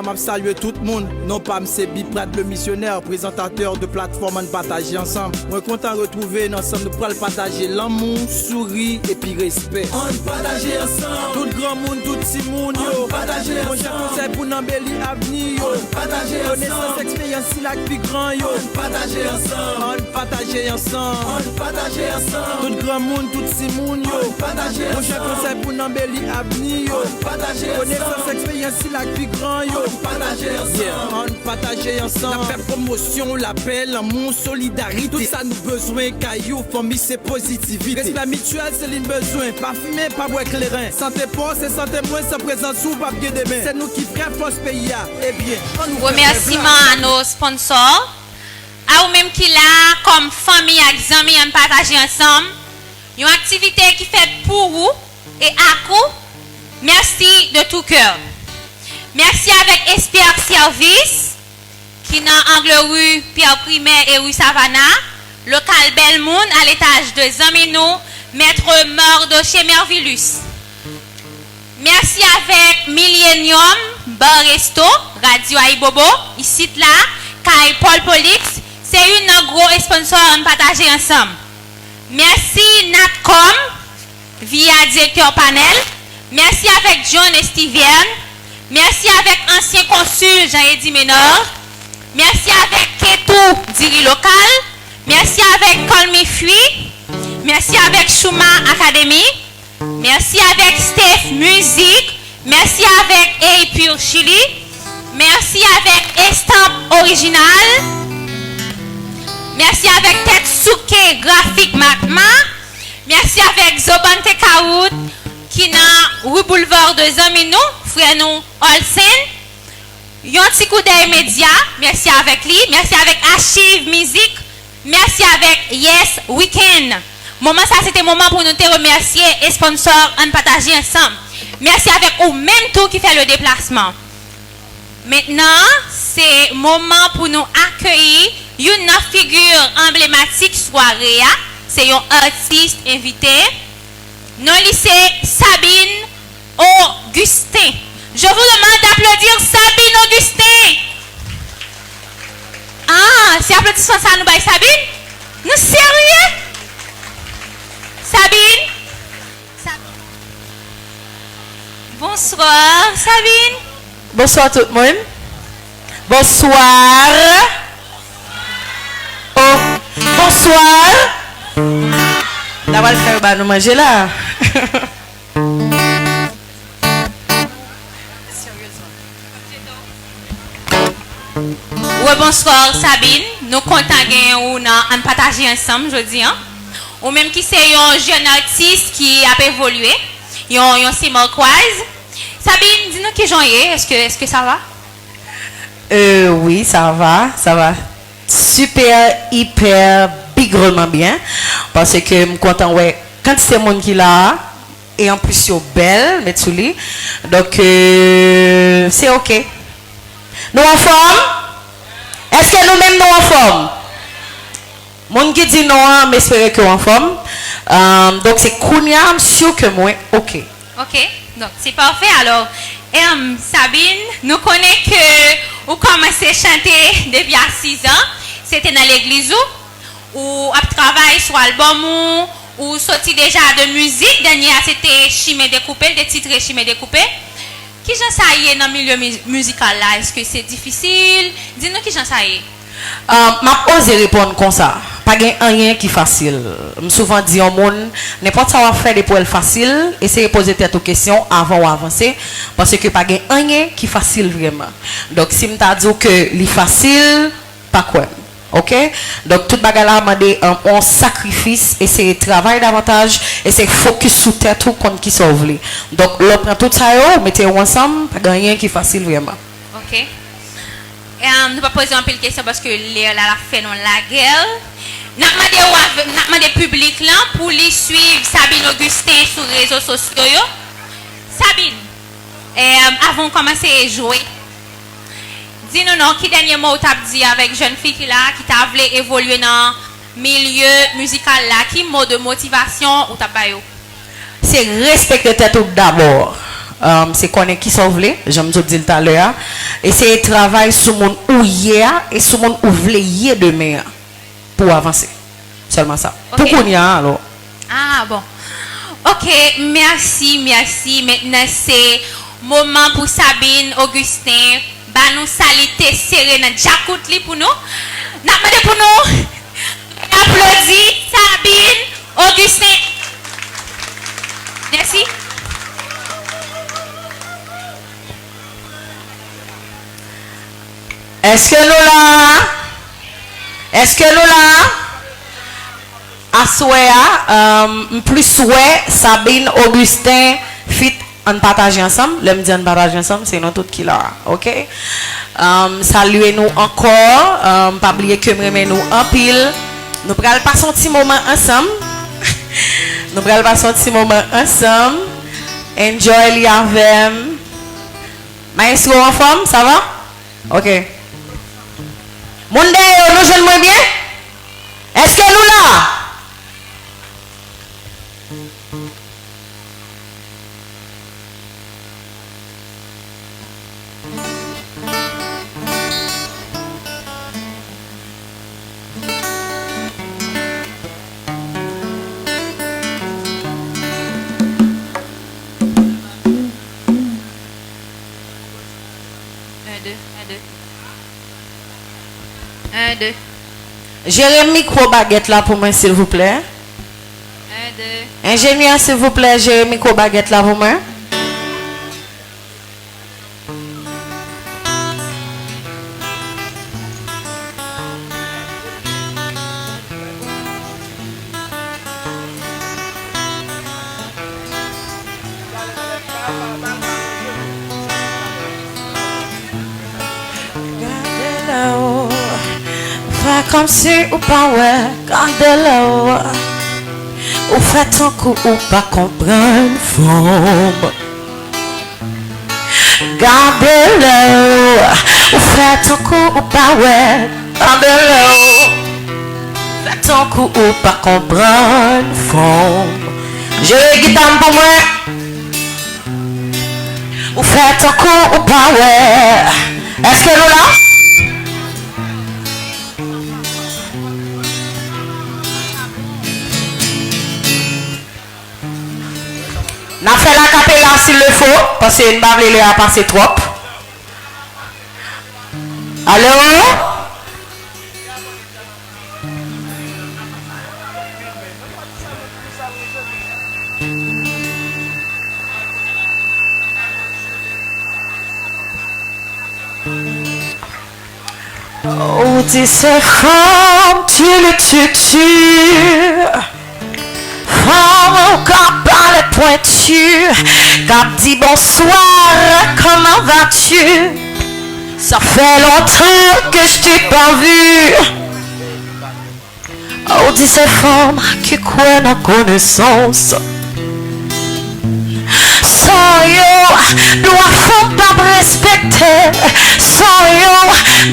M'a salué tout le monde. Non pas M. Biprad le missionnaire, présentateur de plateforme en partager ensemble. Moi content de retrouver ensemble pour partager l'amour, sourire et puis respect. On partager ensemble. Tout grand monde, tout petit monde yo. On partager ensemble. Mon conseil pour n'embellir avenir yo. On partager ensemble. Connaissance expérience la plus grand yo. On partager ensemble. On partager ensemble. On partager ensemble. Tout grand monde, tout petit monde yo. On partager ensemble. Mon conseil pour n'embellir avenir yo. On partager ensemble. Connaissance expérience la plus grand yo. On partager ensemble. On partager ensemble. La paix, promotion, la paix, l'amour, solidarité. Tout ça nous besoin, caillou, famille, c'est positivité. Respect mutuel, c'est l'une besoin. Pas fumer, pas boire clairin. Santé pour, c'est santé moins, ça présente sous papier de main. C'est nous qui ferons force pays. Eh bien, remerciements à nos sponsors, à ou même qui là, comme famille, avec amis, on partage ensemble. Une activité qui fait pour vous et à vous. Merci de tout cœur. Merci avec Espère Service, qui dans Angle rue Pierre Primaire et rue Savannah, local Belmoun à l'étage de Zamino, Maître Mord chez Mervillus. Merci avec Millennium, Bar Resto, Radio Aïbobo, ici là, Kai Paul Polix, c'est une gros sponsor à partager ensemble. Merci Natcom, via directeur panel. Merci avec John et Steven. Merci avec ancien consul Jean-Eddy Ménor. Merci avec Ketou, Diri Local. Merci avec Colmy Fui. Merci avec Chouma Academy. Merci avec Steph Musique. Merci avec A Pure Chili. Merci avec Estampe Original. Merci avec Tetsuke Graphique Magma. Merci avec Zoban Tekaoud qui dans rue Boulevard de Zamino, frère nous Olsen. Yon petit coup d'œil média. Merci avec lui. Merci avec Archive Musique. Merci avec Yes Weekend. Moment ça c'était moment pour nous te remercier et sponsors en partager ensemble. Merci avec vous même tout qui fait le déplacement. Maintenant, c'est moment pour nous accueillir une figure emblématique soirée. C'est un artiste invité. Non lycée Sabine Augustin. Je vous demande d'applaudir Sabine Augustin. Ah, c'est applaudissement ça nous baille Sabine? Nous sérieux? Sabine? Bonsoir Sabine. Bonsoir tout le monde. Bonsoir. Oh, bonsoir. La va le faire bah nous manger là. Ouais, bonsoir Sabine. Nous comptons ou en partager ensemble aujourd'hui. Hein? Ou même qui c'est un jeune artiste qui a évolué. Yon c'est Marquoise. Sabine, dis-nous qui j'en ai. Est-ce que ça va? Oui, ça va. Super, hyper, bigrement bien. Parce que je suis content, ouais, quand c'est le monde qui l'a, et en plus, c'est belle, mais tout lui. Donc, c'est OK. Nous en forme? Est-ce que nous-mêmes nous en forme? Monde qui dit non, mais espérer que nous en forme. Donc, c'est Kounia, sûr que moi, OK. OK, donc c'est parfait. Alors, Sabine, nous connaissons que vous commencez à chanter depuis 6 ans. C'était dans l'église ou à travailler sur l'album ou sorti déjà de musique. Dernière, c'était Chimé découpé, des titres Chimé découpé. Qui j'en sais dans le milieu musical là? Est-ce que c'est difficile? Dis-nous qui j'en sais. Je osé répondre comme ça. Pas rien qui est facile. Je souvent dit au monde, n'importe quoi faire des poils faciles, essayez de poser tête aux questions avant ou avancer. Parce que pas rien qui est facile vraiment. Donc si je dis que c'est facile, pas quoi. OK? Donc tout bagage là demandé un sacrifice, essayer de travailler davantage, essayer de focus sur tête tout contre qui sauve. Donc l'on prend tout ça, mettez ensemble, pas rien qui est facile vraiment. OK. Nous ne pas poser un peu de questions parce que Léa a fait non la guerre. Nous avons des publics là pour les suivre Sabine Augustin sur les réseaux sociaux. Sabine, avant de commencer à jouer, dis-nous non, qui dernier mot tu as dit avec jeune fille qui t'a voulu évoluer dans le milieu musical là, qui mot de motivation ou t'as pas eu? C'est respecter tête d'abord. C'est connaître qui sauve les, j'aime te dire tout à l'heure, et c'est travailler sur mon ou hier et sur mon ou vle demain pour avancer. Seulement ça. Okay. Pour qu'on y a alors. Ah bon. OK, merci. Maintenant c'est moment pour Sabine Augustin, bah nous saliter serré dans jacout li pour nous. N'a demandé pour nous. Applaudis Sabine Augustin. Merci. Est-ce que nous là? À souhait, plus souhait, Sabine Augustin fit on partage ensemble. Le me dit on partage ensemble, c'est nous tous qui là. OK? Saluez-nous encore. Pas oublier que nous en pile. Nous prenons passer un petit moment ensemble. Nous prenons passer un petit moment ensemble. Enjoy les avec. Maestro en forme, ça va? OK. Monde, nous jeunes moins bien? Est-ce que nous là? Un, deux. Jérémy, micro baguette là pour moi, s'il vous plaît. Un, deux. Ingénieur, s'il vous plaît, Jérémy, micro baguette là pour moi. Comme si ou pas ouais, gardez là ou faites un coup ou pas comprendre forme. Gardez là ou faites un coup ou pas ouais, gardez là faites un coup ou pas comprendre forme. J'ai guitare pour moi. Ou faites un coup ou pas ouais. Est-ce que nous là? On a fait la capella s'il le faut, parce que une barre a passé trop. Allô? Oh, dis ces femmes, tu le tues. Femme, quand par les pointures, quand dit bonsoir, comment vas-tu? Ça fait longtemps que je t'ai pas vu. Oh, dis ces femmes qui croient en connaissance. Sans yo, doit femme pas respecter. Sans yo,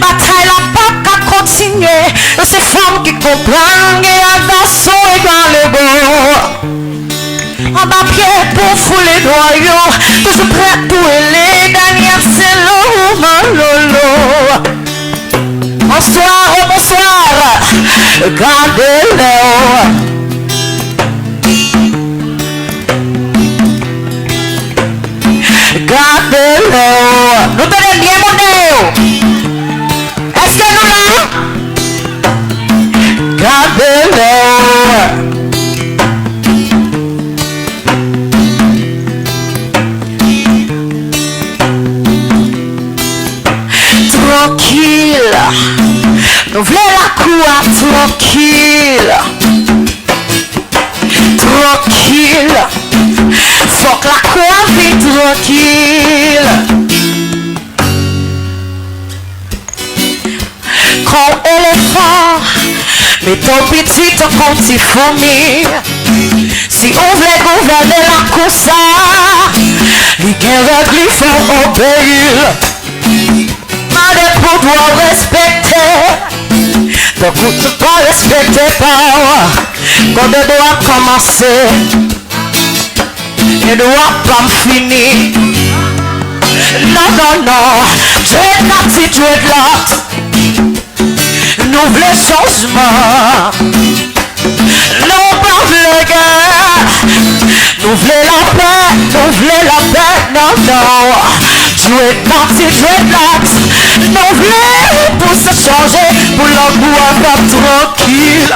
bataille la pas qu'à continuer. Ces femmes qui comprennent et avancent dans le beau. En bas pied pour fouler noyaux. Toujours prêt pour les dernières c'est lolo. Bonsoir, oh bonsoir. Gardez-le. Gardez-le. Nous tenons bien mon Dieu. Est-ce que nous là? Gardez-le. Tranquille. Nous voulons la cour tranquille. Tranquille. Faut que la cour vive tranquille. Quand éléphant, mais ton petit ton petit fourmi. Si on veut gouverner la cour ça, les guerres lui font obéir. Madame pour doit respecter. Donc vous ne pas respecter pas. Quand on doit commencer, il doit pas finir. Non, non, non. Dreadlock, c'est dreadlock. Nous voulons changement. Nous pas le gars. Nous voulons la paix. Nous voulons la paix. Non, non. Dreadlock, c'est dreadlock. Nous voulons pour se changer. Pour l'emboire tranquille.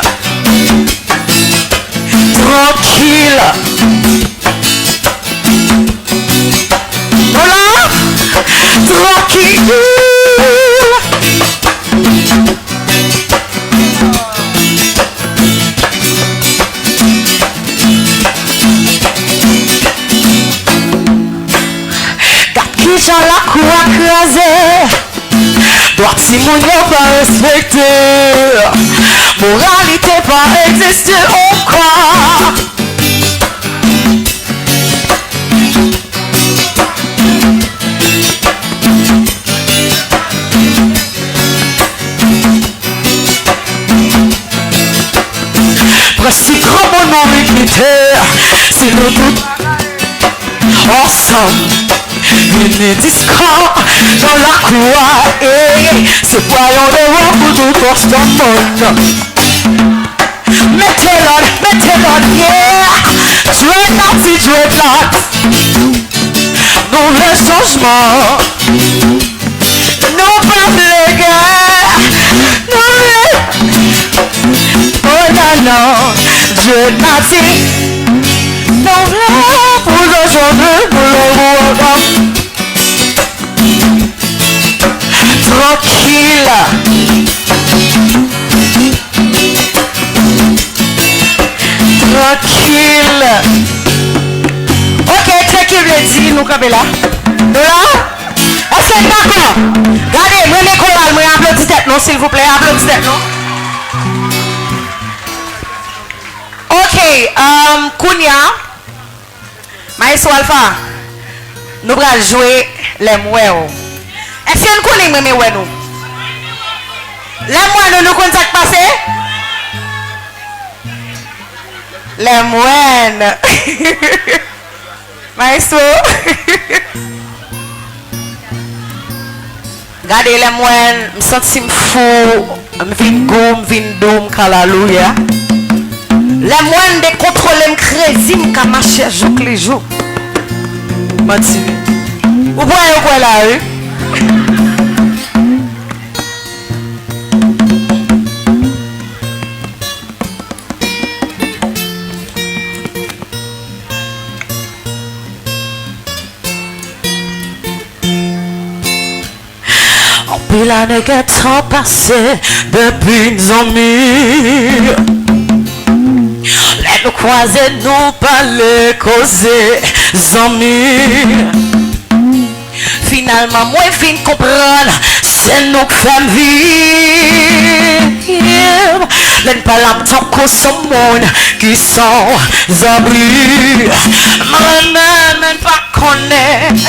Tranquille. Voilà. Tranquille. bras crasés. Droit si mon yon pas respecté. Moralité pas existé encore. Presque grand bon nom répété. C'est nous tous ensemble. Venez discret dans la cour. C'est pas un devoir pour tout poste au monde. Mettez-le, yeah. Dreadlock. Nous le changement. Nous pas les gars. Oh non, Dieu m'a dit. Nous là pour aujourd'hui, nous le voyons. Tranquille. Ok, tranquille, dit nous camper là. Est-ce que d'accord? Regardez, moi les chorales, moi applaudissez tête non, s'il vous plaît, applaudissez tête non. Ok, Kounia, Maïso Alpha, nous allons jouer les mouets. Est-ce que nous connaissons les mouets nous? Les mouets nous connaissons ce qui passe? Les moines. Maestro. Regardez les moines. Je me sens fou. Je viens goum, je viens doum, hallelujah. Les moines de contrôler me crédit, me marcher jour les jours. Menti. Vous voyez quoi là, eux? Puis l'année qui est temps passé depuis nos amis. Les nous croiser, nous parler, causer, amis. Finalement, moi, je viens comprendre, c'est nous qui faisons vivre. Les pas là, tant qu'on son monde qui sont abris. Moi-même, pas connaître,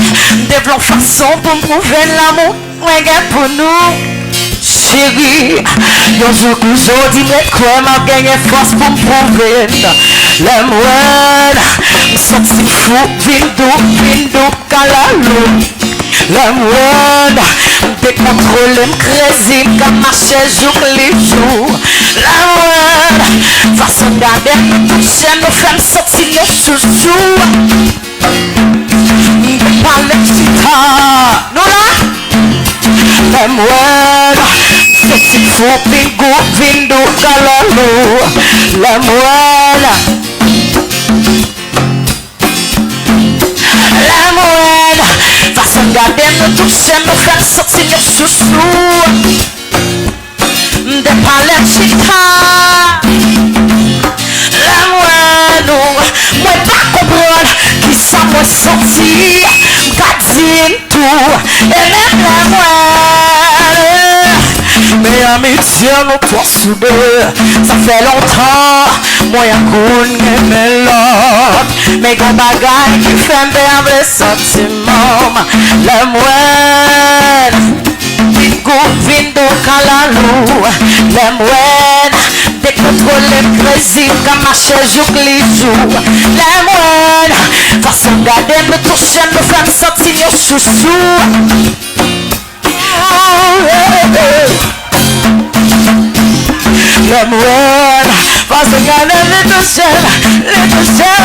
développe façon pour me prouver l'amour. Regarde pour nous, chérie. Yon jour que j'audis, mais quoi m'a gagné force pour me prouver. Les moines, sorti fou, vindo, calalou. Les moines, décontrôlé, m'crési, comme marcher jour les jours. Les moines, façon de garder, toucher, nous faire sortir les chouchous. Parle chita, nous là. Les moines, sorti fou, vindo, calalou. Les moines, façon de garder, nous toucher, nous faire sortir les chouchous. De parler chita. Les moines, moi pas comprendre qui ça m'a sorti. M'gadine tout, et même les moines. Mais amitié, nous trois soudés. Ça fait longtemps, moi y'a qu'on aime l'autre. Mais quand bagaille qui fait perdre les sentiments. Les moines, vindo, calalou. Les moines, décontrôler, crazy, comme marcher jour les jours. Les moines, façon de garder, me toucher, me faire sentir les chouchous. Les moines, façon de garder, me toucher, me décontrôler,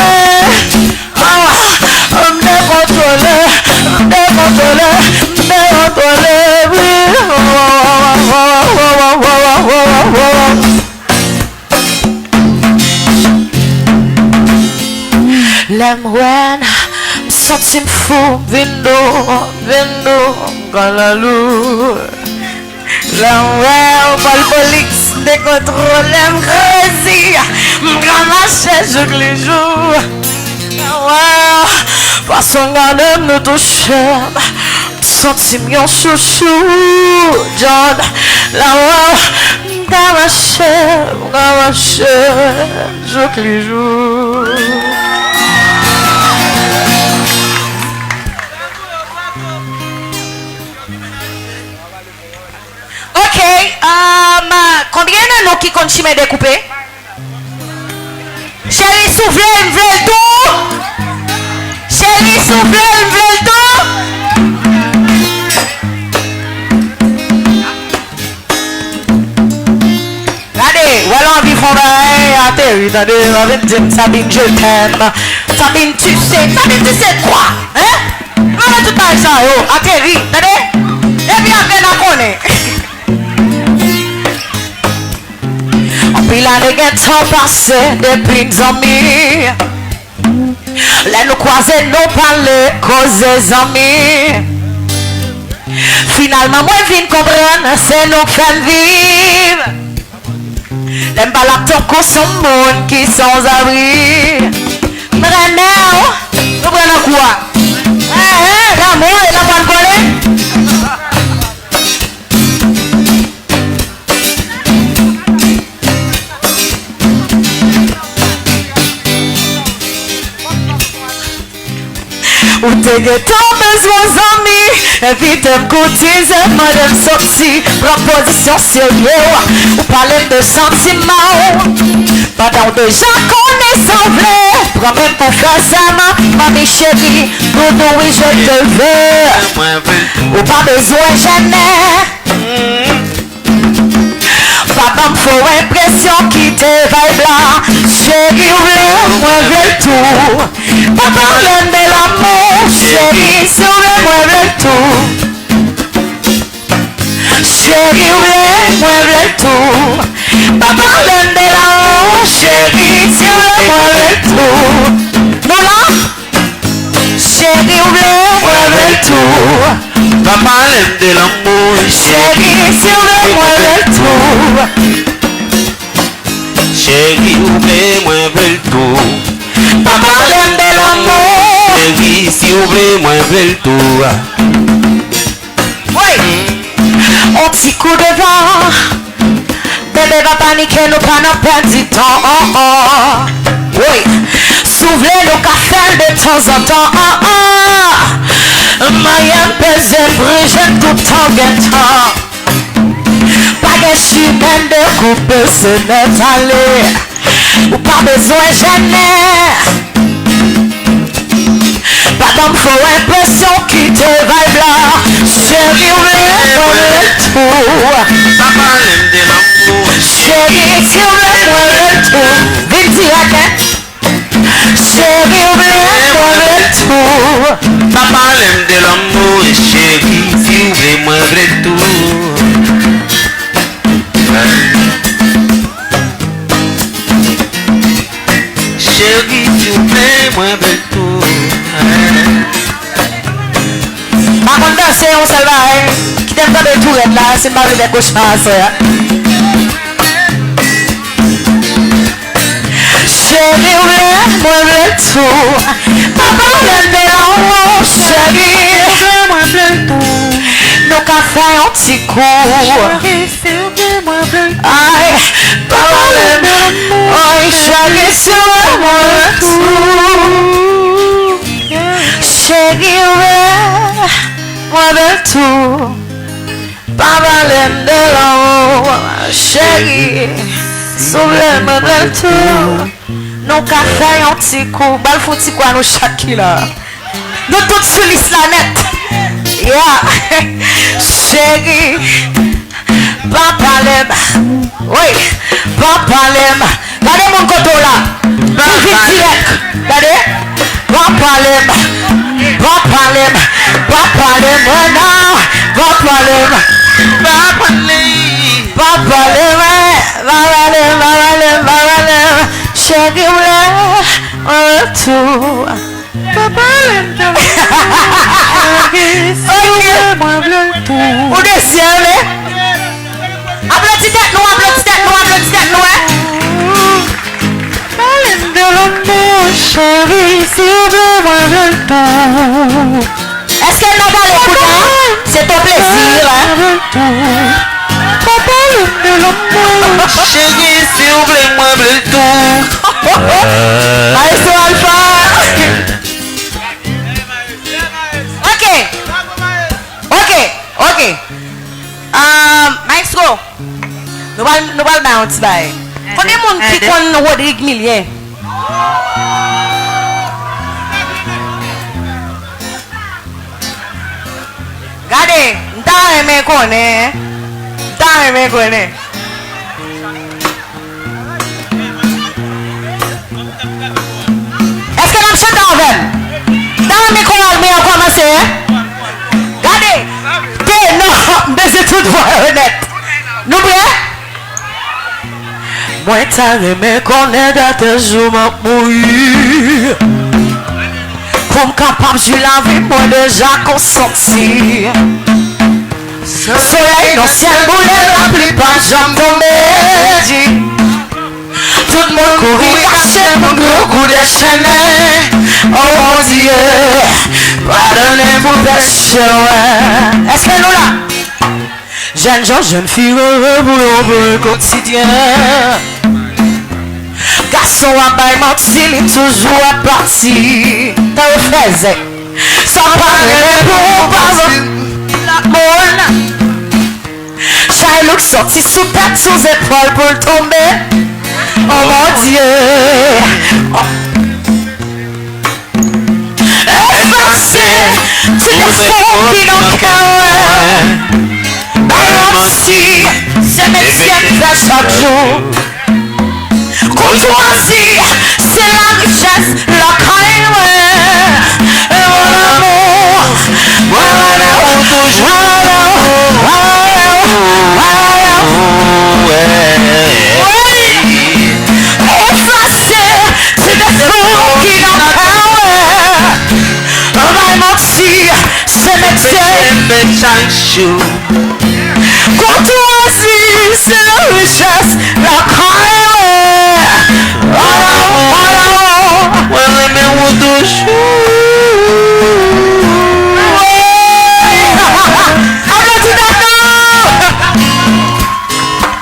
les moines, senti fou, vindo, galalou. Les moines, pas le police, décontrôlé, m'crazy, m'gramacher jour les jours. Les moines, façon garder, me toucher, Sentiment chouchou, John, là-haut, dans ma chair, jour que les jours. Ok, combien de nous qui continuent à découper? Chérie, soufflez, me veut tout. Chérie, soufflez, me veut tout. Regardez, voilà, on vit fondre, atterri, attendez, on va dire, Sabine, je t'aime. Sabine, tu sais quoi? Hein? On va tout parler ça, atterri, attendez. Et puis après, on connaît. Puis la nègre temps passé depuis des amis. Là nous croiser, nous parler, causer amis. Finalement, moi je viens comprendre, c'est nous qui faisons vivre. L'aime pas l'acteur qu'on sont monde qui sont abri. Mais nous prenons quoi? L'amour et la bonne volée. Ou t'es ton besoin d'amis, évite de cotiser, madame sortie, proposition sérieuse, ou parler de sentiments, pendant déjà qu'on est semblé, prends même pour faire ça, mamie chérie, doudou oui je te veux, ou pas besoin jamais. Papa me faut impression qui te vibe là. Chérie, moi veux tout. Papa l'aime de l'amour. Chérie, moi veux tout. Chérie, moi veux tout. Papa l'aime de l'amour. Chérie, moi veux tout. Nous là? Chérie, moi veux tout. Papa l'aime de l'amour. Chérie, moi veux tout. Chérie, moi veux tout. Papa l'aime de l'amour. Chérie, si moi veux tout. Oui. Un petit coup de vent. Bébé va paniquer, nous pas nous perdre du temps. Oui. Soufflez nos cafés de temps en temps. Moyen pesé, brûle tout temps temps. Pas de chimène de couper, c'est net aller. Ou pas besoin jamais. Pas d'homme faut impression qui te vibe là. Chérie, moi tout. Papa l'aime de l'amour. Chérie, si moi tout. Vite direct. Chérie, moi tout. Papa l'aime de l'amour. Chérie, si moi veux tout. Chérie, si moi veux tout. Par contre, danser, on s'en va. Qui t'aime pas de tout être là, c'est pas le cauchemar, ça. Chérie, moi veux tout. Papa l'aime de l'amour. Chérie, moi veux tout. Nos cafés un petit coup. Chérie, moi veux tout. Aïe, papa l'aime de l'amour. Aïe, chérie, moi veux tout. Chérie, moi veux tout. Papa l'aime de l'amour. Chérie, moi veux tout. Nos cafés un petit coup. Bal fouti quoi nous chaque là. Nous toutes felices la net. Yeah. Chérie, papa l'aime. Oui, papa l'aime. Regardez mon coteau là. Vite direct. Regardez. Papa l'aime. Papa l'aime. Papa l'aime. Non. Papa l'aime. Papa l'aime. Papa l'aime. Papa l'aime. Papa l'aime. Papa l'aime. Chérie, moi tout. Papa l'aime. Moi tout. Ou deuxième. Applaudissez nous, applaudissez nous, applaudissez nous. Papa l'aime de l'amour, chérie, si moi tout. Est-ce Est-ce qu'elle n'a pas les coups? C'est ton plaisir, hein? Chérie, s'il vous plaît, moi, le tout. Maestro Alpha. Ok. Maestro, nous allons faire un petit bail. Combien de monde qui connaît Rodrigue Milien? Regardez, dans les connaît. Est-ce que nous chantons avec? Dans les chorales, mais on commence. Regardez, non, mais c'est tout honnête. Nous prêts? Moi, t'as aimé connaître à tes jours, m'a mouillé. Pour me capable, je la vie, moi déjà consenti. Soleil dans le ciel, boulet, la plupart, j'en tombé. Tout le monde courit, caché, mon gros coup de chaîne. Oh mon Dieu, pardonnez-vous péché. Est-ce que nous là? Jeunes gens, jeunes filles, heureux pour le quotidien. Garçon à bail menti, il est toujours à partir. T'as refait, sans parler pour pas la bonne. Shylock sorti sous tête, sous épaule pour le tomber. Oh mon Dieu. Effacé, tu les sons qui n'ont qu'un. Balanci, c'est mes siècles à chaque jour. Courtoisie, c'est la richesse, la crainte. Et mon amour, effacé, c'est des sons qui n'ont qu'un. Balanci, c'est mes siècles chaque jour. Courtoisie, c'est la richesse, la crainte.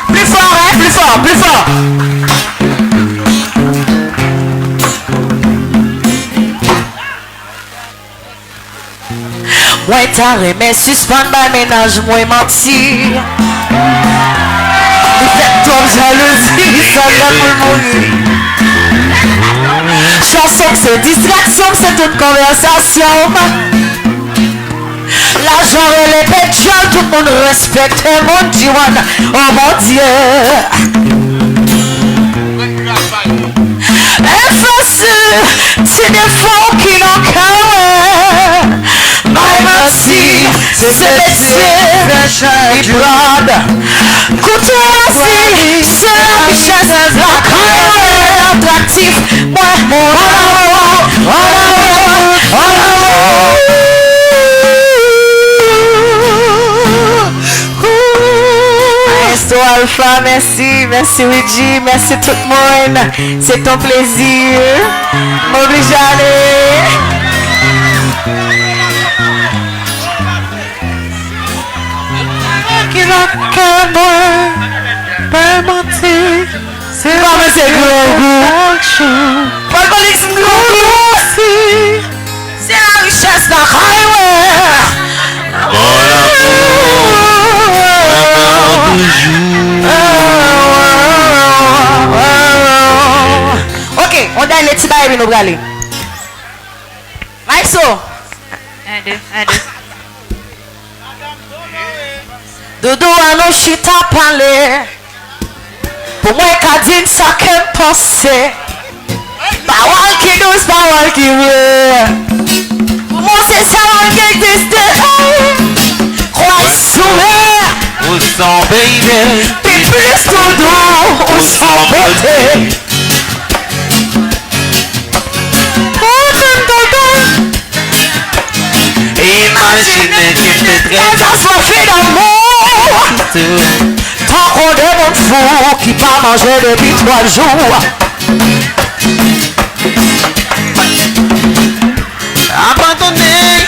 Plus fort, hein, plus fort, plus fort. Moi t'as aimé suspendre ma ménage, moi mentir. Vous faites comme jalousie, ça va pour mourir. Chanson que c'est distraction, c'est toute conversation. L'argent et les pétrole, tout le monde respecte mon Dieu. Oh mon Dieu. Effacé, c'est des fonds qui n'ont qu'un. My mercy, c'est des il brade. Courtoisie, c'est la richesse, la crainte, attractif. Moi, Maestro Alpha, merci Luigi, merci tout le monde. C'est ton plaisir. M'oblige à aller. Qui n'a qu'un moi, pas mentir. C'est pas mais c'est gros goût. Pas qu'on est gros goût. C'est la richesse d'un highway. Ok, on donne les petits bails et nous aller. Maïso. Un, deux. Dodo a nos chita parler. Pour moi, Kadine, ça qu'elle pensait. Parole qui douce, parole qui veut. Pour moi, c'est ça qui existe. Croix souverain. Où sont baby? Puis plus tout doux, où sont beauté. Imaginez qu'il te traite assoiffé d'amour. Tant qu'on demande fou qui pas mangé depuis 3 jours. abandonné,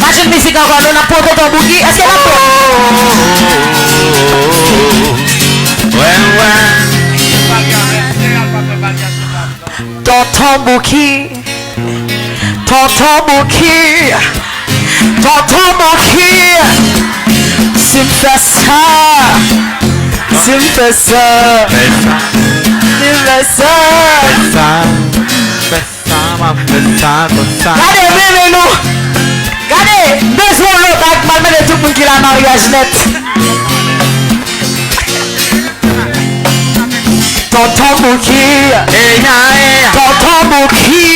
Machine musique encore, on a porté ton bouki. Est-ce qu'elle a Tonton Bouki, Tonton Bouki, Tonton Bouki, tu me fais ça, tu me fais ça, tu me fais ça. Regardez, bébé, nous. Regardez, besoin de l'autre avec maman de tout le monde qui l'a mariage net. Tonton Bouki, Tonton Bouki,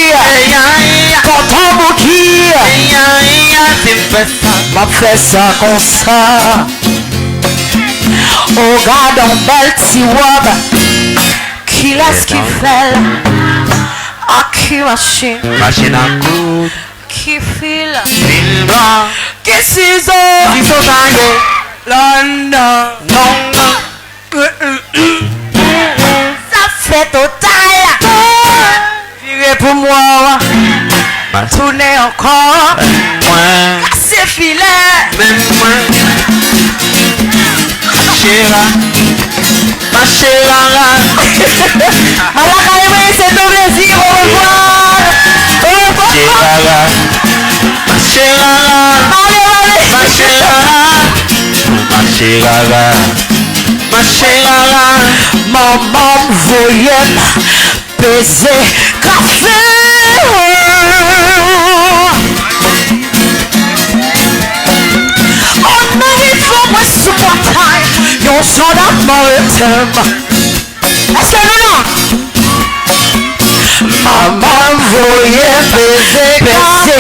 Tonton Bouki, m'a fait ça comme ça. Oh, regarde un bel petit robe, qui laisse qui fait, ah qui machine, Machine à coudre, qui file, fil blanc, qui ciseaux, qui sont taillés, London, London, ça fait total. Virez pour moi, tournez encore, c'est filet, même moi, chéra, ma chéra, alors allez, c'est ton plaisir, au revoir, au revoir, ma chéra, ma chéra, ma chéra, ma chéra, maman voyait baiser café. On arrive au West Time, yon son d'amaritime. Est-ce que nous là? Maman voyait baiser café.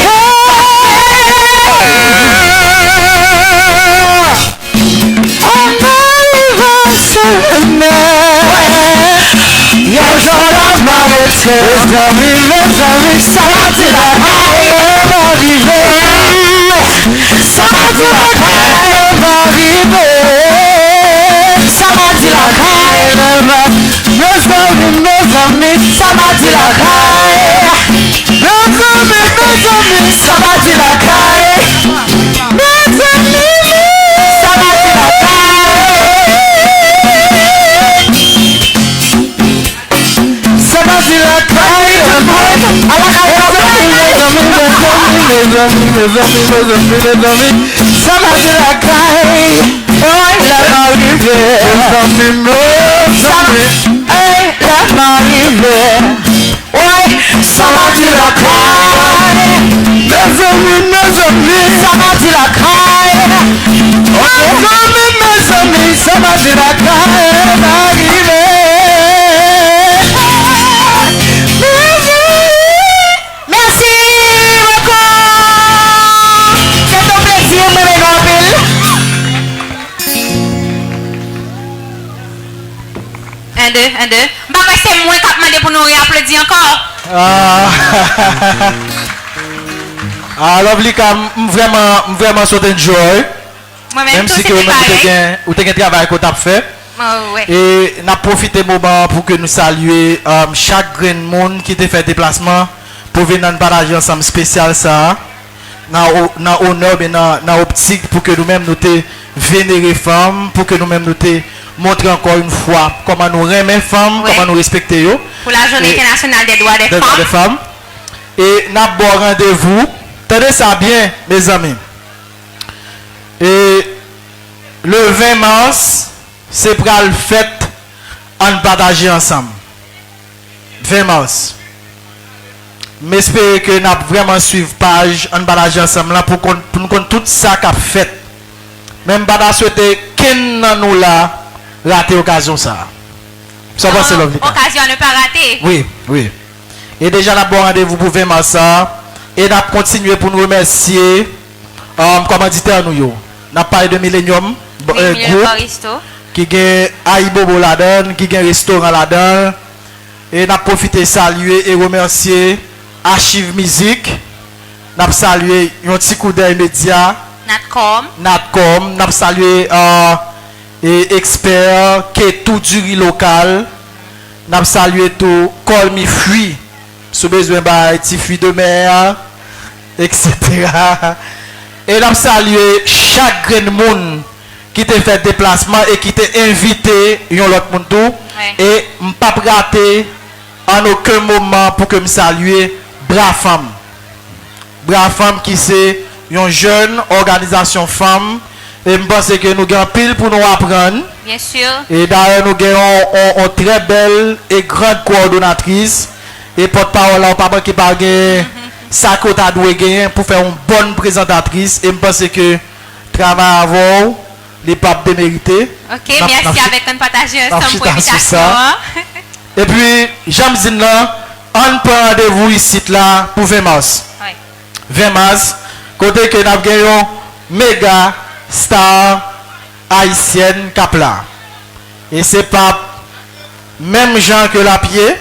On arrive à s'aimer. Yon son d'amaritime. Les amis, ça va dire la haine va vivre. Ça va dire la haine va vivre. Ça va dire la haine va vivre. Mes amis, ça va dire la haine. Mes amis, ça va dire la haine. Mes amis, ça va dire la haine. Ça va dire la ça m'a dit la caille, oh il a arrivé, il a arrivé, ouais, ça m'a dit la caille, mes amis, ça m'a dit la caille, mes amis, ça m'a dit la caille, arrivé. Merci beaucoup. C'est un plaisir, bébé Nobile. Un, deux. Bah, c'est moi qui demandé pour nous réapplaudir encore. Alors, vraiment sauté de joie. Moi-même, Même tout si c'est que préparé. vous avez un travail qu'on a fait. Oh, ouais. Et nous profité moment pour que nous saluions chaque grand monde qui a fait déplacement pour venir nous partager ensemble spécial ça. Dans honneur et dans optique pour que nous-mêmes nous te vénérer femmes, pour que nous-mêmes nous te montrer encore une fois comment nous aimer femmes, Oui. comment nous respecter eux. Pour la journée internationale des droits des femmes. Et nous avons rendez-vous. Tenez ça bien, mes amis. Et le 20 mars, c'est pour la fête on partager ensemble. 20 mars. J'espère que nous avons vraiment suivi page, on partager ensemble là pour nous connaître tout ça qu'a fait. Même pas souhaiter qu'un nous là rater l'occasion ça. Ça va c'est l'obligation. Occasion ne pas rater. Oui, oui. Et déjà, nous avons rendez-vous pour 20 mars. Et nous avons continué pour nous remercier commanditaires. Nous avons parlé de Millennium Group qui a Aibobo là-dedans, qui a un restaurant là-dedans. Et nous avons profité de saluer et remercier Archive Musique. Nous avons salué un petit coup d'œil média. Natcom. Nous avons salué Expert, qui est tout du riz local. Nous avons salué tout Call Me Free. Sous besoin de petit fruits de mer, etc. Et nous avons salué chaque grand monde qui t'a fait déplacement et qui t'a invité l'autre monde tout. Ouais. Et je ne pas rater en aucun moment pour que je salue Brave Femme. Brave Femme qui c'est une jeune organisation femme. Et je pense que nous avons pile pour nous apprendre. Bien sûr. Et d'ailleurs, nous avons une très belle et grande coordonnatrice. Et porte-parole, on pas qui pas gagner ça qu'on a doué gagner pour faire une bonne présentatrice. Et je pense que travail avant, les papes démérités. Ok, merci avec un partager ensemble pour l'invitation. Et puis, j'aime dire là, on prend rendez-vous ici là pour 20 mars. Oui. 20 mars, côté que nous avons méga star haïtienne Kapla. Et c'est pas même gens que la pied.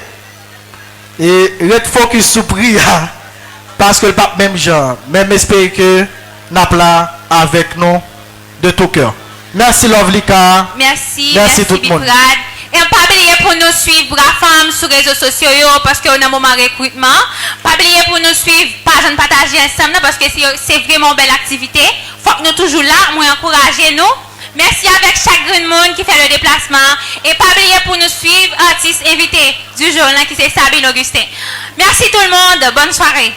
Et red focus sous prière parce que le pape même genre. Même espère que Napla avec nous de tout cœur. Merci Lovlika. Merci tout le monde. Et pas oublier pour nous suivre Brave Femme sur les réseaux sociaux parce qu'on a un moment de recrutement. Pas oublier pour nous suivre, pas de partager ensemble parce que c'est vraiment une belle activité. Faut que nous toujours là, moi encourager nous. Merci avec chaque grand monde qui fait le déplacement. Et pas oublier pour nous suivre, artiste invité du jour là qui c'est Sabine Augustin. Merci tout le monde. Bonne soirée.